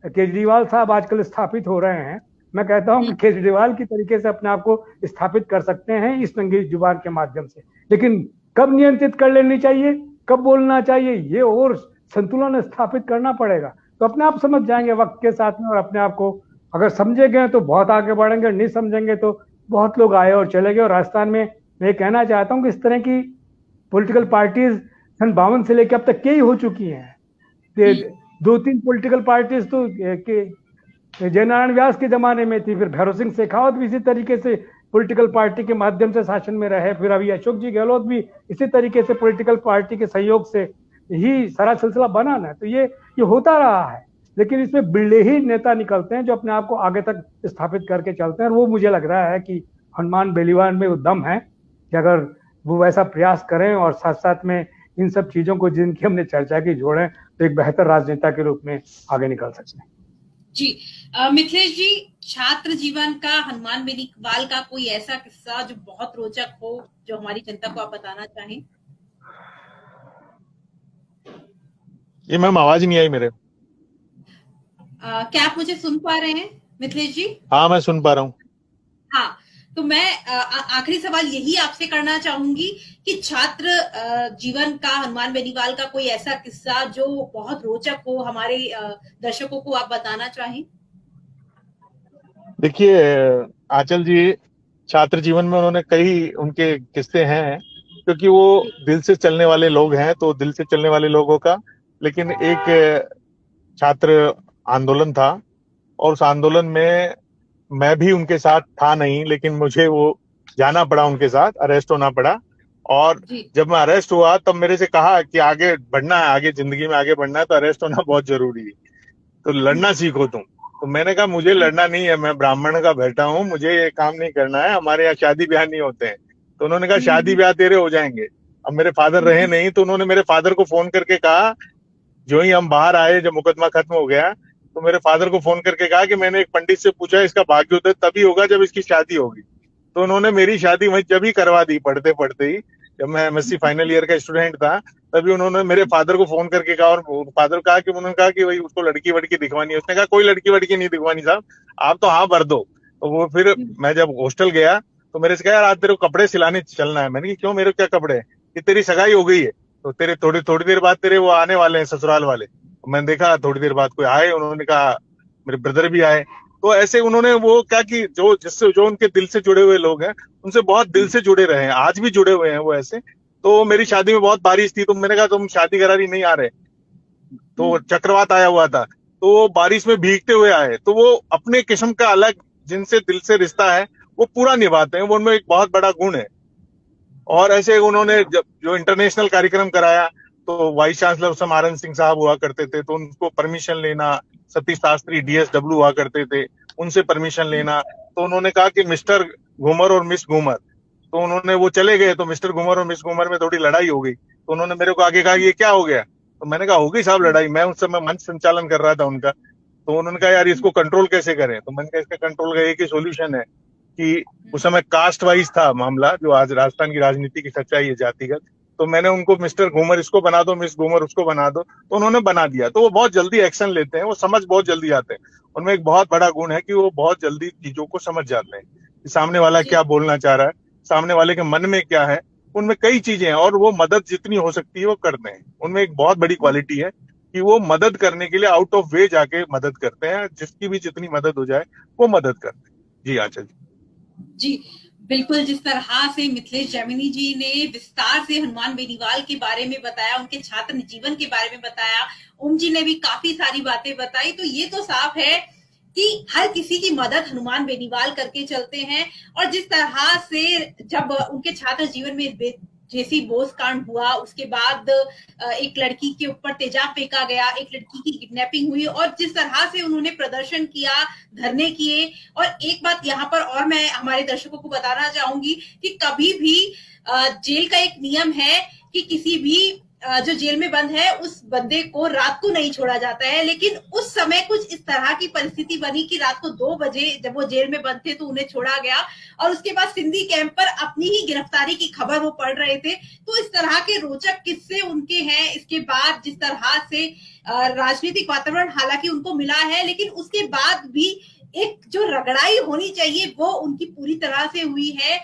केजरीवाल साहब आजकल स्थापित हो रहे हैं, मैं कहता हूं कि केजरीवाल की तरीके से अपने आप को स्थापित कर सकते हैं इस नंगी जुबान के माध्यम से। लेकिन कब नियंत्रित कर लेनी चाहिए, कब बोलना चाहिए, ये और संतुलन स्थापित करना पड़ेगा। तो अपने आप समझ जाएंगे वक्त के साथ में, और अपने आप को अगर समझे गए तो बहुत आगे बढ़ेंगे, नहीं समझेंगे तो बहुत लोग आए और चले गए। और राजस्थान में मैं कहना चाहता हूं कि इस तरह की पॉलिटिकल पार्टीज सन 52 से लेकर अब तक कई हो चुकी हैं। 2-3 पॉलिटिकल पार्टीज तो जयनारायण व्यास के जमाने में थी, फिर भैरव सिंह शेखावत भी इसी तरीके से पॉलिटिकल पार्टी के माध्यम से शासन में रहे, फिर अभी अशोक जी गहलोत भी इसी तरीके से पॉलिटिकल पार्टी के सहयोग से ही सारा सिलसिला बना ना। तो ये होता रहा है, लेकिन इसमें बिल्डे ही नेता निकलते हैं जो अपने आप को आगे तक स्थापित करके चलते हैं। और वो मुझे लग रहा है कि हनुमान बेनीवाल में वो दम है कि अगर वो वैसा प्रयास करें और साथ साथ में इन सब चीजों को जिनकी हमने चर्चा की जोड़ें, तो एक बेहतर राजनेता के रूप में आगे निकल सकते हैं। जी मिथिलेश जी, छात्र जीवन का हनुमान बेनीवाल का कोई ऐसा किस्सा जो बहुत रोचक हो, जो हमारी जनता को आप बताना चाहें? ये मैम आवाज नहीं आई मेरे। क्या आप मुझे सुन पा रहे हैं मिथिलेश जी? हाँ मैं सुन पा रहा हूँ। हाँ, तो मैं आखिरी सवाल यही आपसे करना चाहूंगी कि छात्र जीवन का हनुमान बेनीवाल का कोई ऐसा किस्सा जो बहुत रोचक हो, हमारे दर्शकों को आप बताना चाहें? देखिए आंचल जी, छात्र जीवन में उन्होंने कई उनके किस्से हैं, क्योंकि वो दिल से चलने वाले लोग हैं, तो दिल से चलने वाले लोगों का। लेकिन एक छात्र आंदोलन था और उस आंदोलन में मैं भी उनके साथ था नहीं, लेकिन मुझे वो जाना पड़ा, उनके साथ अरेस्ट होना पड़ा। और जब मैं अरेस्ट हुआ तब मेरे से कहा कि आगे बढ़ना है, आगे जिंदगी में आगे बढ़ना है तो अरेस्ट होना बहुत जरूरी है, तो लड़ना सीखो तुम। तो मैंने कहा मुझे लड़ना नहीं है, मैं ब्राह्मण का बेटा हूँ, मुझे ये काम नहीं करना है, हमारे यहाँ शादी ब्याह नहीं होते हैं। तो उन्होंने कहा शादी ब्याह तेरे हो जाएंगे। अब मेरे फादर रहे नहीं, तो उन्होंने मेरे फादर को फोन करके कहा, जो ही हम बाहर आए, जब मुकदमा खत्म हो गया, तो मेरे फादर को फोन करके कहा कि मैंने एक पंडित से पूछा, इसका भाग्योदय तभी होगा जब इसकी शादी होगी। तो उन्होंने मेरी शादी वहीं जब ही करवा दी, पढ़ते पढ़ते ही, जब मैं एमएससी फाइनल ईयर का स्टूडेंट था, तभी उन्होंने मेरे फादर को फोन करके कहा। और फादर कहा कि उन्होंने कहा कि भाई उसको लड़की वड़की दिखवानी है। उसने कहा कोई लड़की वड़की नहीं दिखवानी साहब, आप तो हाँ भर दो। तो वो फिर मैं जब हॉस्टल गया तो मेरे से कहा यार आज तेरे को कपड़े सिलाने चलना है। मैंने कहा क्यों, मेरे क्या कपड़े, कि तेरी सगाई हो गई है, तो तेरे थोड़ी देर बाद तेरे वो आने वाले हैं ससुराल वाले। मैंने देखा थोड़ी देर बाद कोई आए, उन्होंने कहा मेरे ब्रदर भी आए। तो ऐसे उन्होंने वो क्या कि जो उनके दिल से जुड़े हुए लोग हैं उनसे बहुत दिल से जुड़े रहे हैं, आज भी जुड़े हुए हैं वो ऐसे। तो मेरी शादी में बहुत बारिश थी, तो मैंने कहा तुम शादी करा रही नहीं आ रहे, तो चक्रवात आया हुआ था, तो वो बारिश में भीगते हुए आए। तो वो अपने किस्म का अलग जिनसे दिल से रिश्ता है वो पूरा निभाते हैं, वो उनमें एक बहुत बड़ा गुण है। और ऐसे उन्होंने जब जो इंटरनेशनल कार्यक्रम कराया तो वाइस चांसलर उस समय आर.एन. सिंह साहब हुआ करते थे, तो उनको परमिशन लेना, सतीश शास्त्री DSW हुआ करते थे, उनसे परमिशन लेना। तो उन्होंने कहा कि मिस्टर घूमर और मिस घूमर, तो उन्होंने वो चले गए, तो मिस्टर घूमर और मिस घूमर में थोड़ी लड़ाई हो गई। तो उन्होंने मेरे को आगे कहा ये क्या हो गया, तो मैंने कहा होगी साहब लड़ाई, मैं उस समय मंच संचालन कर रहा था उनका। तो उन्होंने कहा यार इसको कंट्रोल कैसे करें, तो मैंने कहा इसका कंट्रोल का एक ही सोल्यूशन है कि उस समय कास्ट वाइज था मामला, जो आज राजस्थान की राजनीति की सच्चाई है जातिगत। तो मैंने उनको मिस्टर घूमर इसको बना दो, मिस घूमर उसको बना दो, तो उन्होंने बना दिया। तो वो बहुत जल्दी एक्शन लेते हैं, वो समझ बहुत जल्दी आते हैं। उनमें एक बहुत बड़ा गुण है कि वो बहुत जल्दी चीजों को समझ जाते हैं कि सामने वाला क्या बोलना चाह रहा है, सामने वाले के मन में क्या है। उनमें कई चीजें हैं और वो मदद जितनी हो सकती है वो करते हैं। उनमें एक बहुत बड़ी क्वालिटी है कि वो मदद करने के लिए आउट ऑफ वे जाके मदद करते हैं, जिसकी भी जितनी मदद हो जाए वो मदद करते हैं। जी आचार्य जी। जी बिल्कुल, जिस तरह से मिथिलेश जैमिनी जी ने विस्तार से हनुमान बेनीवाल के बारे में बताया, उनके छात्र जीवन के बारे में बताया, ओम जी ने भी काफी सारी बातें बताई, तो ये तो साफ है कि हर किसी की मदद हनुमान बेनीवाल करके चलते हैं। और जिस तरह से जब उनके छात्र जीवन में जेसी बोस कांड हुआ, उसके बाद एक लड़की के ऊपर तेजाब फेंका गया, एक लड़की की किडनैपिंग हुई, और जिस तरह से उन्होंने प्रदर्शन किया, धरने किए। और एक बात यहाँ पर और मैं हमारे दर्शकों को बताना चाहूंगी कि कभी भी जेल का एक नियम है कि किसी भी जो जेल में बंद है उस बंदे को रात को नहीं छोड़ा जाता है। लेकिन उस समय कुछ इस तरह की परिस्थिति बनी कि रात को 2 बजे जब वो जेल में बंद थे तो उन्हें छोड़ा गया, और उसके बाद सिंधी कैंप पर अपनी ही गिरफ्तारी की खबर वो पढ़ रहे थे। तो इस तरह के रोचक किस्से उनके हैं। इसके बाद जिस तरह से राजनीतिक वातावरण हालांकि उनको मिला है, लेकिन उसके बाद भी एक जो रगड़ाई होनी चाहिए वो उनकी पूरी तरह से हुई है।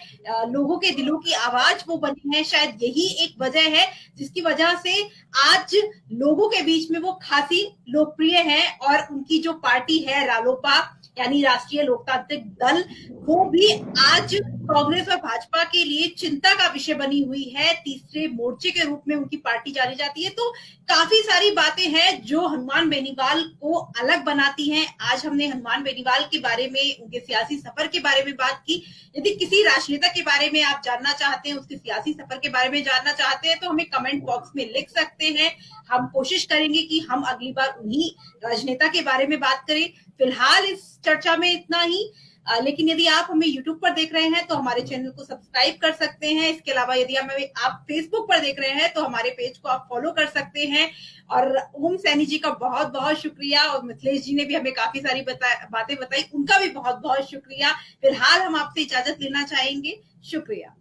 लोगों के दिलों की आवाज वो बनी है। शायद यही एक वजह है जिसकी वजह से आज लोगों के बीच में वो खासी लोकप्रिय है। और उनकी जो पार्टी है रालोपा यानी राष्ट्रीय लोकतांत्रिक दल, वो भी आज कांग्रेस और भाजपा के लिए चिंता का विषय बनी हुई है। तीसरे मोर्चे के रूप में उनकी पार्टी जानी जाती है। तो काफी सारी बातें हैं जो हनुमान बेनीवाल को अलग बनाती हैं। आज हमने हनुमान बेनीवाल के बारे में, उनके सियासी सफर के बारे में बात की। यदि किसी राजनेता के बारे में आप जानना चाहते हैं, उसके सियासी सफर के बारे में जानना चाहते हैं, तो हमें कमेंट बॉक्स में लिख सकते हैं। हम कोशिश करेंगे कि हम अगली बार उन्हीं राजनेता के बारे में बात करें। फिलहाल इस चर्चा में इतना ही। लेकिन यदि आप हमें YouTube पर देख रहे हैं तो हमारे चैनल को सब्सक्राइब कर सकते हैं। इसके अलावा यदि आप Facebook पर देख रहे हैं तो हमारे पेज को आप फॉलो कर सकते हैं। और ओम सैनी जी का बहुत बहुत शुक्रिया, और मिथिलेश जी ने भी हमें काफी सारी बातें बताई, उनका भी बहुत बहुत शुक्रिया। फिलहाल हम आपसे इजाजत लेना चाहेंगे। शुक्रिया।